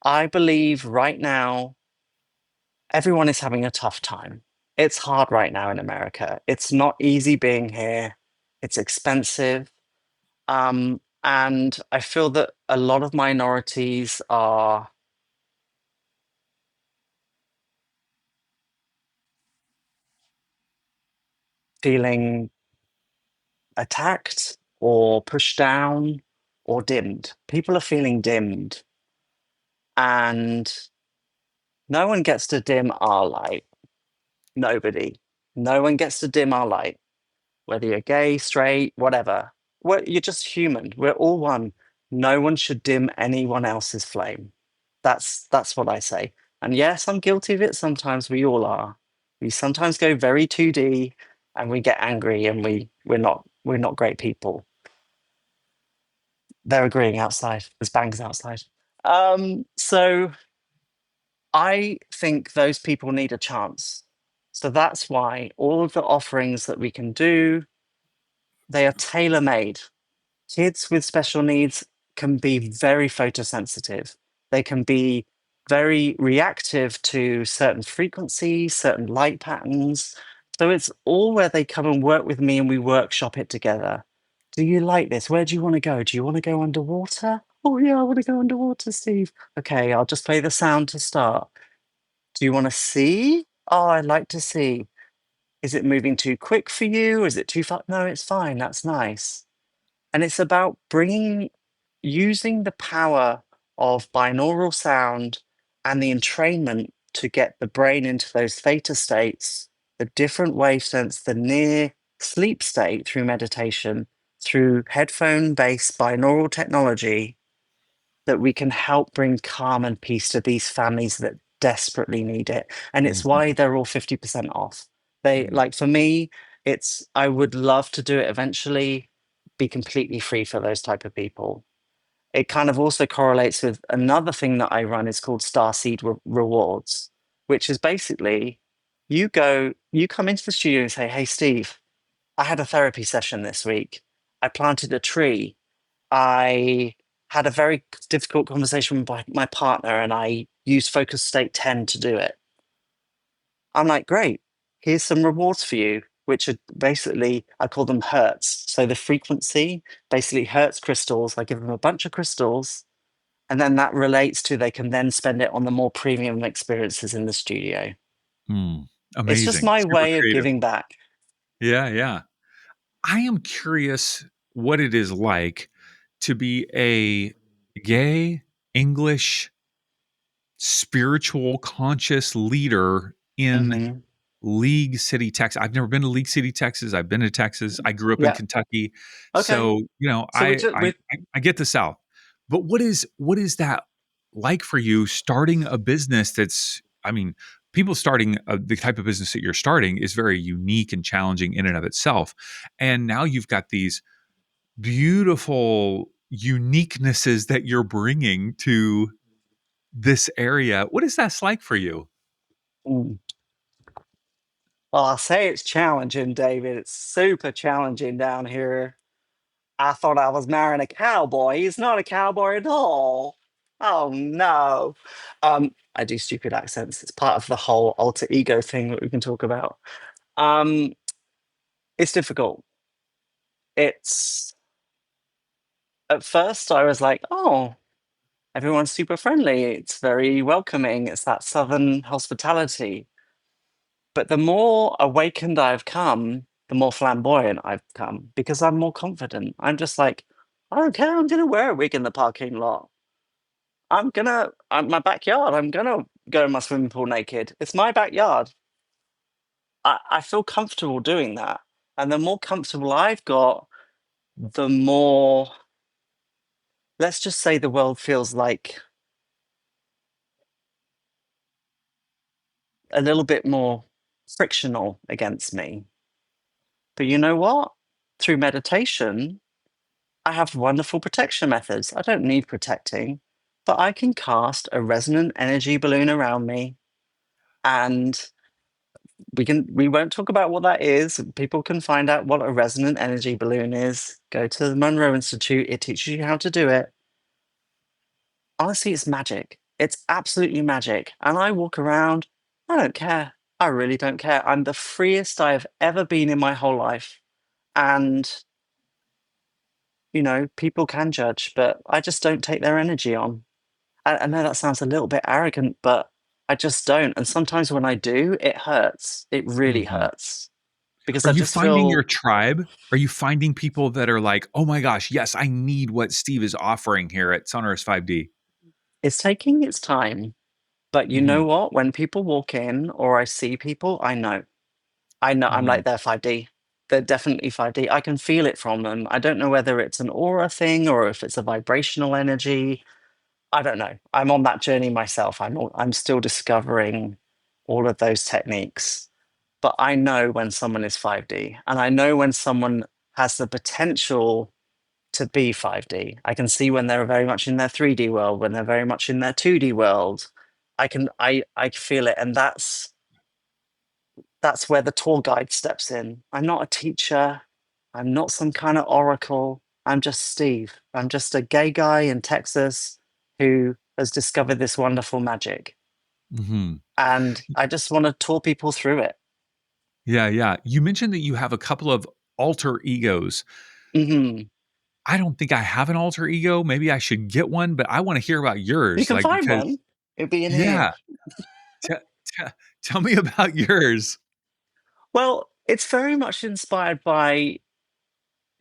A: I believe right now, everyone is having a tough time. It's hard right now in America. It's not easy being here. It's expensive. And I feel that a lot of minorities are feeling attacked or pushed down or dimmed. People are feeling dimmed, and no one gets to dim our light. Nobody. No one gets to dim our light, whether you're gay, straight, whatever. You're just human. We're all one. No one should dim anyone else's flame. That's what I say. And yes, I'm guilty of it. Sometimes we all are. We sometimes go very 2D and we get angry and we're not great people. They're agreeing outside. There's bangs outside. So I think those people need a chance. So that's why all of the offerings that we can do, they are tailor made. Kids with special needs can be very photosensitive. They can be very reactive to certain frequencies, certain light patterns. So it's all where they come and work with me and we workshop it together. Do you like this? Where do you want to go? Do you want to go underwater? Oh, yeah, I want to go underwater, Steve. Okay, I'll just play the sound to start. Do you want to see? Oh, I'd like to see. Is it moving too quick for you? Is it too fast? No, it's fine. That's nice. And it's about using the power of binaural sound and the entrainment to get the brain into those theta states, the different wavelengths, the near sleep state through meditation, through headphone based binaural technology, that we can help bring calm and peace to these families that desperately need it. And it's why
B: Mhm.
A: they're all 50% off. They
B: Mm.
A: like, for me, I would love to do it eventually, be completely free for those type of people. It kind of also correlates with another thing that I run is called Starseed Rewards, which is basically you come into the studio and say, hey, Steve, I had a therapy session this week. I planted a tree. I had a very difficult conversation with my partner and I used focus state 10 to do it. I'm like, great, here's some rewards for you, which are basically, I call them hertz. So the frequency, basically hertz crystals, I give them a bunch of crystals, and then that relates to they can then spend it on the more premium experiences in the studio.
B: Mm.
A: It's just
B: Amazing.
A: my
B: Super
A: way of
B: creative.
A: giving back.
B: Yeah, yeah. I am curious what it is like to be a gay English spiritual conscious leader in
A: Hmm.
B: League City, Texas. I've never been to League City, Texas. I've been to Texas. I grew up in
A: Yeah.
B: Kentucky.
A: Okay.
B: So,
A: So
B: I get the South. But what is that like for you starting a business people starting the type of business that you're starting is very unique and challenging in and of itself. And now you've got these beautiful uniquenesses that you're bringing to this area. What is that like for you?
A: mm. Well, I'll say it's challenging, David. It's super challenging down here. I thought I was marrying a cowboy. He's not a cowboy at all. Oh no. I do stupid accents. It's part of the whole alter ego thing that we can talk about. Um, it's difficult. It's At first I was like, oh, everyone's super friendly. It's very welcoming. It's that southern hospitality. But the more awakened I've come, the more flamboyant I've come because I'm more confident. I'm just like, I don't care. I'm going to wear a wig in the parking lot. My backyard. I'm going to go in my swimming pool naked. It's my backyard. I feel comfortable doing that. And the more comfortable I've got, the more, let's just say the world feels like a little bit more frictional against me. But you know what? Through meditation, I have wonderful protection methods. I don't need protecting, but I can cast a resonant energy balloon around me, and we won't talk about what that is. People can find out what a resonant energy balloon is. Go to the Monroe Institute, it teaches you how to do it. Honestly, it's magic. It's absolutely magic. And I walk around, I don't care. I really don't care. I'm the freest I've ever been in my whole life. And, people can judge, but I just don't take their energy on. I know that sounds a little bit arrogant, but I just don't. And sometimes when I do, it hurts. It really
B: Mhm.
A: hurts because
B: Are
A: I
B: you
A: just
B: finding your
A: feel
B: tribe? Are you finding people that are like, "Oh my gosh, yes, I need what Steve is offering here at Sonorous 5D?"
A: it's taking its time. But you know
B: Mhm,
A: what? When people walk in or I see people, I know. I know I'm
B: mhm,
A: like, they're 5D. They're definitely 5D. I can feel it from them. I don't know whether it's an aura thing or if it's a vibrational energy. I don't know. I'm on that journey myself. I'm still discovering all of those techniques. But I know when someone is 5D, and I know when someone has the potential to be 5D. I can see when they're very much in their 3D world, when they're very much in their 2D world. I feel it, and that's where the tour guide steps in. I'm not a teacher. I'm not some kind of oracle. I'm just Steve. I'm just a gay guy in Texas who has discovered this wonderful magic.
B: mhm.
A: And I just want to tour people through it.
B: Yeah, yeah. You mentioned that you have a couple of alter egos.
A: Hmm.
B: I don't think I have an alter ego. Maybe I should get one, but I wanna hear about
A: You
B: yours,
A: can
B: like,
A: find
B: because
A: one. It'll be in here.
B: yeah. Te te Tell me about yours.
A: Well, it's very much inspired by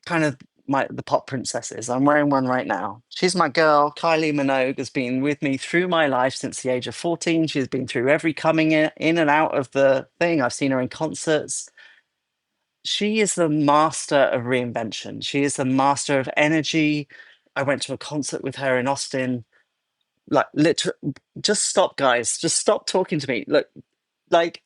A: kind of the pop princesses. I'm wearing one right now. She's my girl. Kylie Minogue has been with me through my life since the age of 14. She's been through every coming in and out of the thing. I've seen her in concerts. She is the master of reinvention. She is the master of energy. I went to a concert with her in Austin. Like, literally, just stop, guys. Just stop talking to me. Look, like,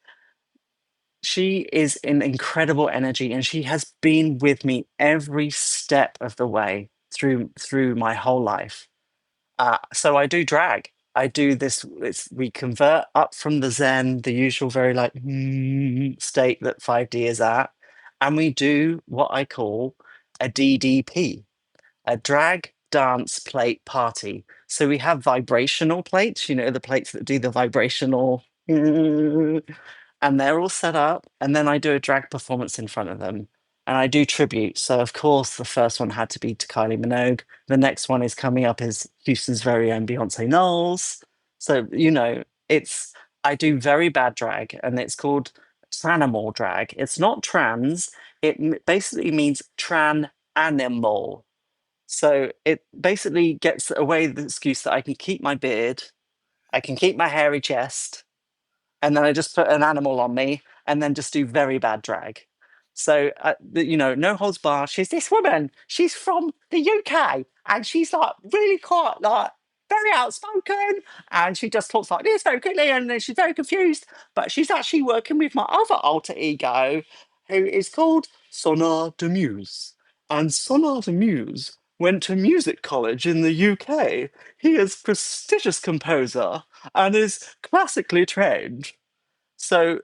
A: she is an incredible energy, and she has been with me every step of the way through my whole life. So I do drag. I do this. We convert up from the Zen, the usual very like state that 5D is at, and we do what I call a DDP, a drag dance plate party. So we have vibrational plates, the plates that do the vibrational, and they're all set up. And then I do a drag performance in front of them. And I do tribute. So of course the first one had to be to Kylie Minogue. The next one is coming up is Houston's very own Beyonce Knowles. So, it's I do very bad drag, and it's called tranimal drag. It's not trans, basically means tran animal. So it basically gets away the excuse that I can keep my beard, I can keep my hairy chest, and then I just put an animal on me, and then just do very bad drag. So, no holds bar. She's this woman. She's from the UK, and she's like really quite like very outspoken, and she just talks like this very quickly, and then she's very confused. But she's actually working with my other alter ego, who is called Sonar de Muse, and Sonar de Muse went to music college in the UK. He is prestigious composer and is classically trained. So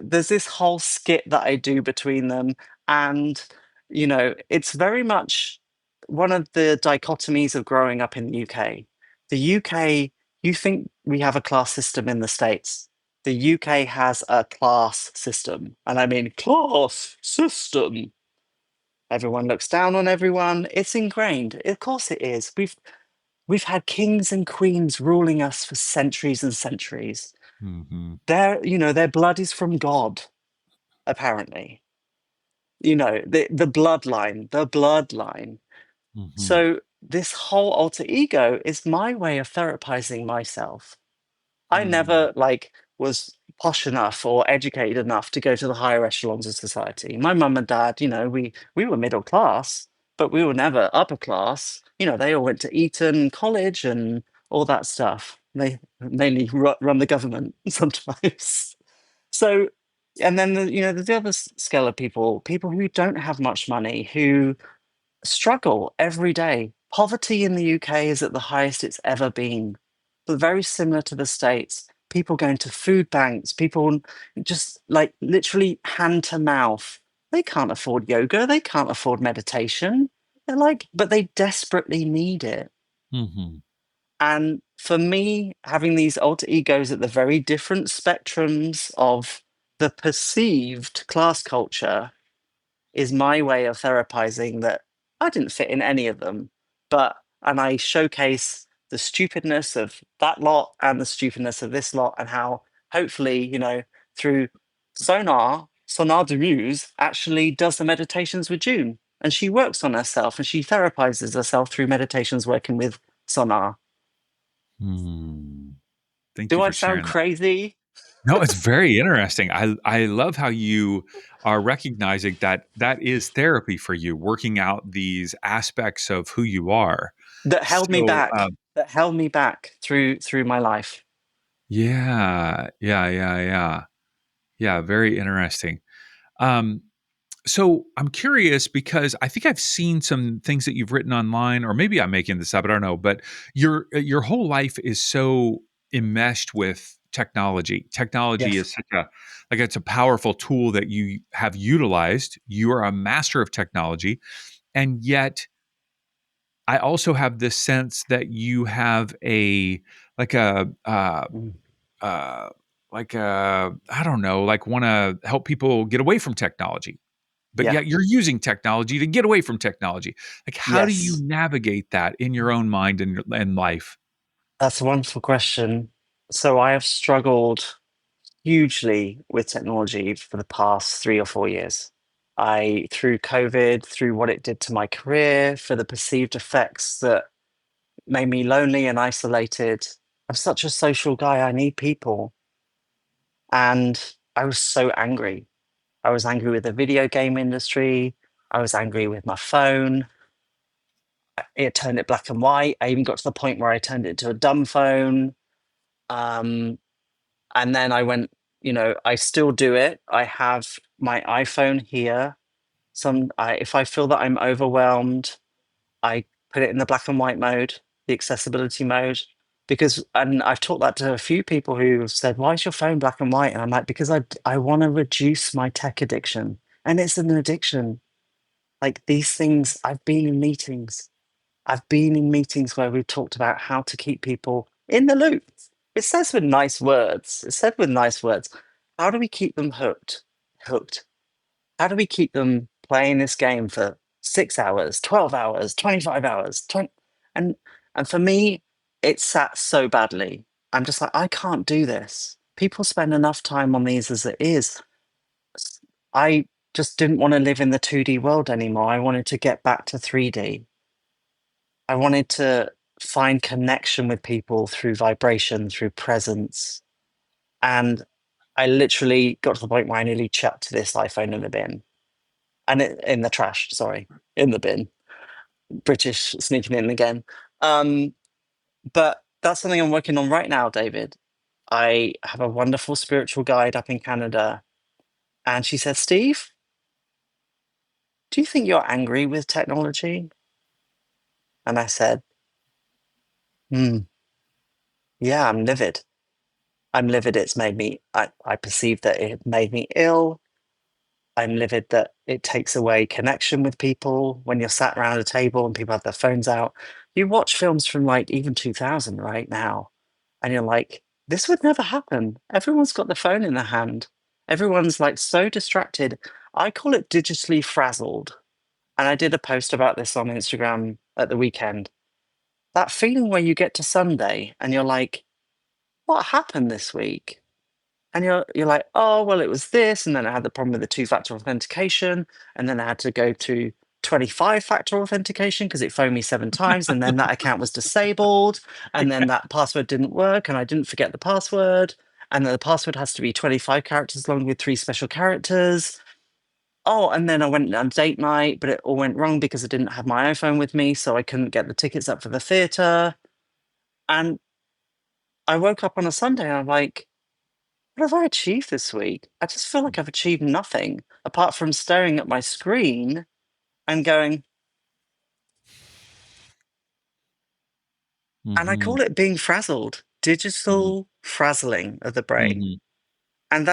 A: there's this whole skit that I do between them, and it's very much one of the dichotomies of growing up in the UK. The UK, you think we have a class system in the States. The UK has a class system, and I mean class system. Everyone looks down on everyone. It's ingrained. Of course it is. We've had kings and queens ruling us for centuries and centuries.
B: Hmm.
A: Their blood is from God, apparently. The bloodline.
B: Hmm.
A: So this whole alter ego is my way of therapizing myself. I
B: Hmm.
A: never was posh enough or educated enough to go to the higher echelons of society. My mum and dad, we were middle class, but we were never upper class. They all went to Eton College and all that stuff. They mainly run the government sometimes. So, and then there's the other scale of people who don't have much money, who struggle every day. Poverty in the UK is at the highest it's ever been, but very similar to the States. People going to food banks, people just like literally hand to mouth. They can't afford yoga, they can't afford meditation. But they desperately need it.
B: Hmm.
A: And for me, having these alter egos at the very different spectrums of the perceived class culture is my way of therapizing that I didn't fit in any of them, and I showcase the stupidness of that lot and the stupidness of this lot, and how hopefully, through Sonar de Muse actually does the meditations with June, and she works on herself and she therapizes herself through meditations working with Sonar.
B: Hmm. Thank
A: Do
B: you
A: I
B: for
A: sound
B: sharing that.
A: crazy?
B: No, it's very interesting. I love how you are recognizing that that is therapy for you, working out these aspects of who you are.
A: That held me
B: So,
A: back. That held me back through my life.
B: yeah, yeah, yeah, yeah, yeah. Very interesting. Um, so I'm curious because I think I've seen some things that you've written online, or maybe I'm making this up. I don't know, but your whole life is so enmeshed with technology. Technology
A: Yes.
B: is such a like it's a powerful tool that you have utilized. You are a master of technology, and yet I also have this sense that you have a like a
A: Mm.
B: uh, I don't know, like want to help people get away from technology, but
A: Yeah.
B: yet you're using technology to get away from technology. Like, how do you
A: Yes.
B: navigate that in your own mind and life?
A: That's a wonderful question. So I have struggled hugely with technology for the past 3 or 4 years. Through COVID, through what it did to my career, for the perceived effects that made me lonely and isolated. I'm such a social guy. I need people. And I was so angry. I was angry with the video game industry. I was angry with my phone. It turned it black and white. I even got to the point where I turned it to a dumb phone. Um, and then I went, I still do it. I have my iPhone here. If I feel that I'm overwhelmed, I put it in the black and white mode, the accessibility mode, and I've taught that to a few people who have said, "Why is your phone black and white?" And I'm like, because I want to reduce my tech addiction, and it's an addiction. Like these things, I've been in meetings where we've talked about how to keep people in the loop. It says with nice words. It's said with nice words. How do we keep them hooked? Hooked. How do we keep them playing this game for 6 hours, 12 hours, 25 hours, 20? And and for me, it sat so badly. I'm just like, I can't do this. People spend enough time on these as it is. I just didn't want to live in the 2D world anymore. I wanted to get back to 3D. I wanted to find connection with people through vibration, through presence. And I literally got to the point where I nearly chucked this iPhone in the bin. In the trash, sorry, in the bin. British sneaking in again. Um, but that's something I'm working on right now, David. I have a wonderful spiritual guide up in Canada, and she said, Steve, do you think you're angry with technology? And I said, hmm, yeah, I'm livid. I'm livid. I perceive that it made me ill. I'm livid that it takes away connection with people when you're sat around a table and people have their phones out. You watch films from like even 2000 right now, and you're like, this would never happen. Everyone's got the phone in their hand. Everyone's like so distracted. I call it digitally frazzled. And I did a post about this on Instagram at the weekend. That feeling where you get to Sunday and you're like, what happened this week? And you're like, oh, well, it was this, and then I had the problem with the two-factor authentication, and then I had to go to 25-factor authentication because it phoned me 7 times, and then that account was disabled, and then that password didn't work, and I didn't forget the password, and then the password has to be 25 characters long with 3 special characters. Oh, and then I went on date night, but it all went wrong because I didn't have my iPhone with me, so I couldn't get the tickets up for the theatre. And I woke up on a Sunday and I'm like, what have I achieved this week? I just feel like I've achieved nothing apart from staring at my screen and going, and I
B: Mm-hmm.
A: call it being frazzled, digital frazzling of the brain.
B: Mm-hmm.
A: And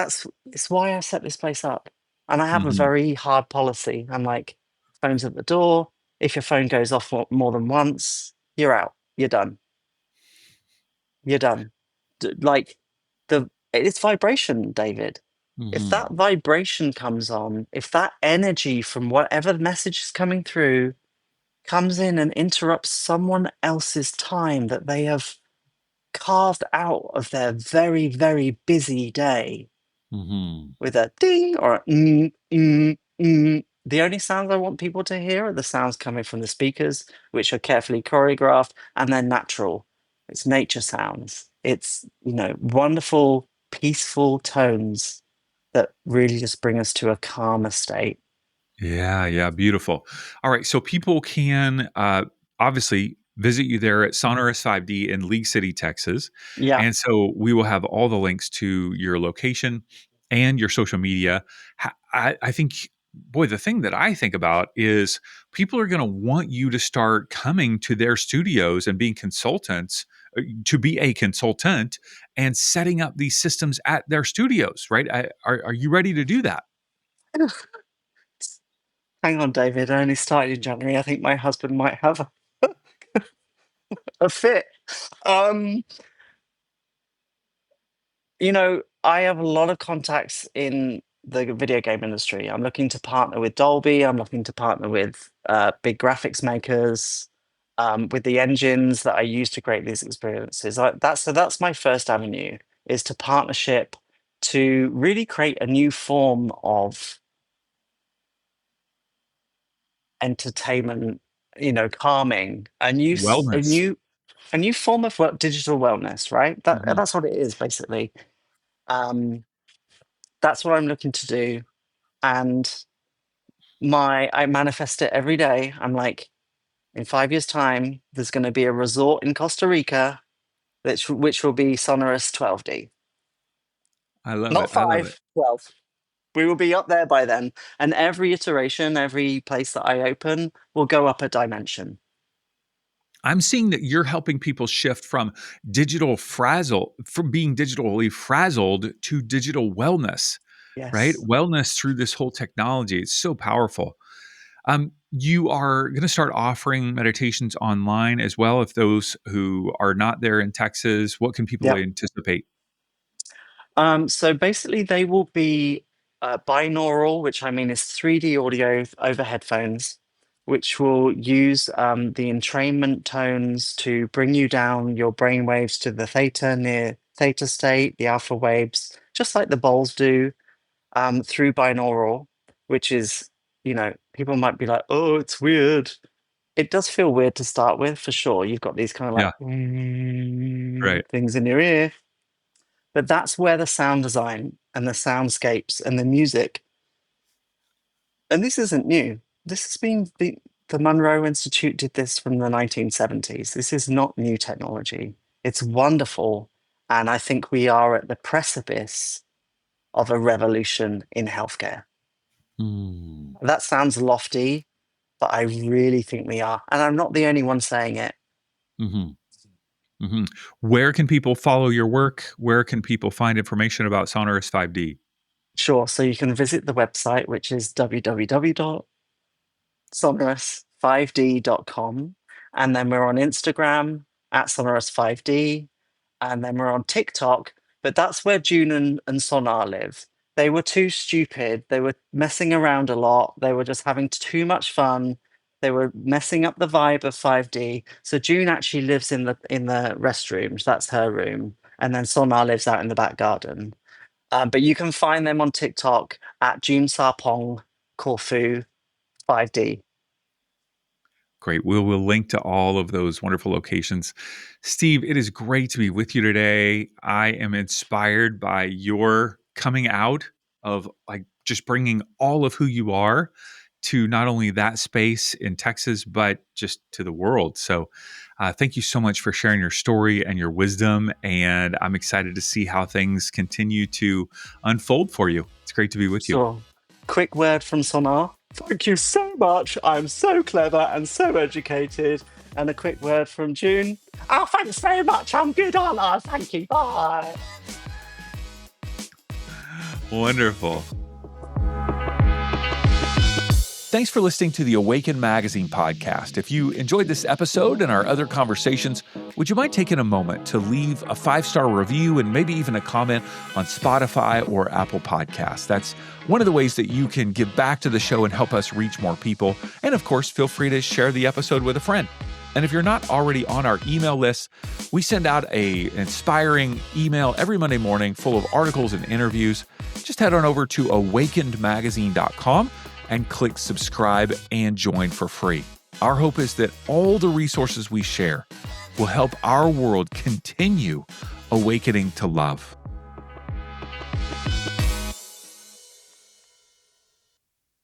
A: it's why I set this place up. And I have a
B: Mm-hmm.
A: very hard policy. I'm like, phone's at the door. If your phone goes off more than once, you're out. You're done. You're done. Like it's vibration, David. If
B: Mm-hmm.
A: that vibration comes on, if that energy from whatever message is coming through comes in and interrupts someone else's time that they have carved out of their very, very busy day
B: Mm-hmm.
A: with a ding or a the only sounds I want people to hear are the sounds coming from the speakers, which are carefully choreographed and they're natural. It's nature sounds. It's, wonderful, peaceful tones that really just bring us to a calmer state.
B: Yeah, yeah, beautiful. All right, so people can obviously visit you there at Sonorous 5D in League City, Texas,
A: Yeah.
B: and so we will have all the links to your location and your social media. I think, boy, the thing that I think about is people are going to want you to start coming to their studios and being consultants, to be a consultant and setting up these systems at their studios, right? Are you ready to do that?
A: Hang on, David. I only started in January. I think my husband might have a fit. Um, I have a lot of contacts in the video game industry. I'm looking to partner with Dolby. I'm looking to partner with big graphics makers, with the engines that I use to create these experiences. That's my first avenue is to partnership to really create a new form of entertainment, calming,
B: Wellness.
A: a new form of digital wellness, right?
B: Mhm.
A: That's what it is basically. Um, that's what I'm looking to do, and I manifest it every day. I'm like, in 5 years' time, there's going to be a resort in Costa Rica which will be Sonorous 12D,
B: I love it.
A: not
B: I love it.
A: 5, 12. We will be up there by then, and every iteration, every place that I open will go up a dimension.
B: I'm seeing that you're helping people shift from from being digitally frazzled to digital wellness, right?
A: Yes.
B: Wellness through this whole technology. It's so powerful. You are going to start offering meditations online as well. If those who are not there in Texas, what can people
A: Yep.
B: anticipate?
A: So basically, they will be binaural, which I mean is 3D audio over headphones, which will use the entrainment tones to bring you down your brain waves to the theta, near theta state, the alpha waves, just like the bowls do, through binaural, which is, people might be like, oh, it's weird. It does feel weird to start with, for sure. You've got these kind of like
B: Yeah, right.
A: things in your ear, but that's where the sound design and the soundscapes and the music, and this isn't new. This has been the Monroe Institute did this from the 1970s. This is not new technology. It's wonderful. And I think we are at the precipice of a revolution in healthcare.
B: Mm.
A: That sounds lofty, but I really think we are. And I'm not the only one saying it.
B: Hmm. Hmm. Where can people follow your work? Where can people find information about Sonorous 5D?
A: Sure. So you can visit the website, which is www.sonorous5d.com. And then we're on Instagram at sonorous5d. And then we're on TikTok. But that's where June and Sonar live. They were too stupid. They were messing around a lot. They were just having too much fun. They were messing up the vibe of 5D. So June actually lives in the restrooms. That's her room. And then Sonar lives out in the back garden. But you can find them on TikTok at Jun Sarpong Corfu 5D.
B: Great. We'll link to all of those wonderful locations. Steve, it is great to be with you today. I am inspired by your coming out of like just bringing all of who you are to not only that space in Texas, but just to the world. So thank you so much for sharing your story and your wisdom. And I'm excited to see how things continue to unfold for you. It's great to be with you.
A: So, quick word from Sonar. Thank you so much. I'm so clever and so educated. And a quick word from June. Oh, thanks very much. I'm good, aren't I? Thank you. Bye.
B: Wonderful. Thanks for listening to the Awaken Magazine podcast. If you enjoyed this episode and our other conversations, would you mind taking a moment to leave a 5-star review and maybe even a comment on Spotify or Apple Podcasts? That's one of the ways that you can give back to the show and help us reach more people. And of course, feel free to share the episode with a friend. And if you're not already on our email list, we send out an inspiring email every Monday morning full of articles and interviews. Just head on over to awakenedmagazine.com and click subscribe and join for free. Our hope is that all the resources we share will help our world continue awakening to love.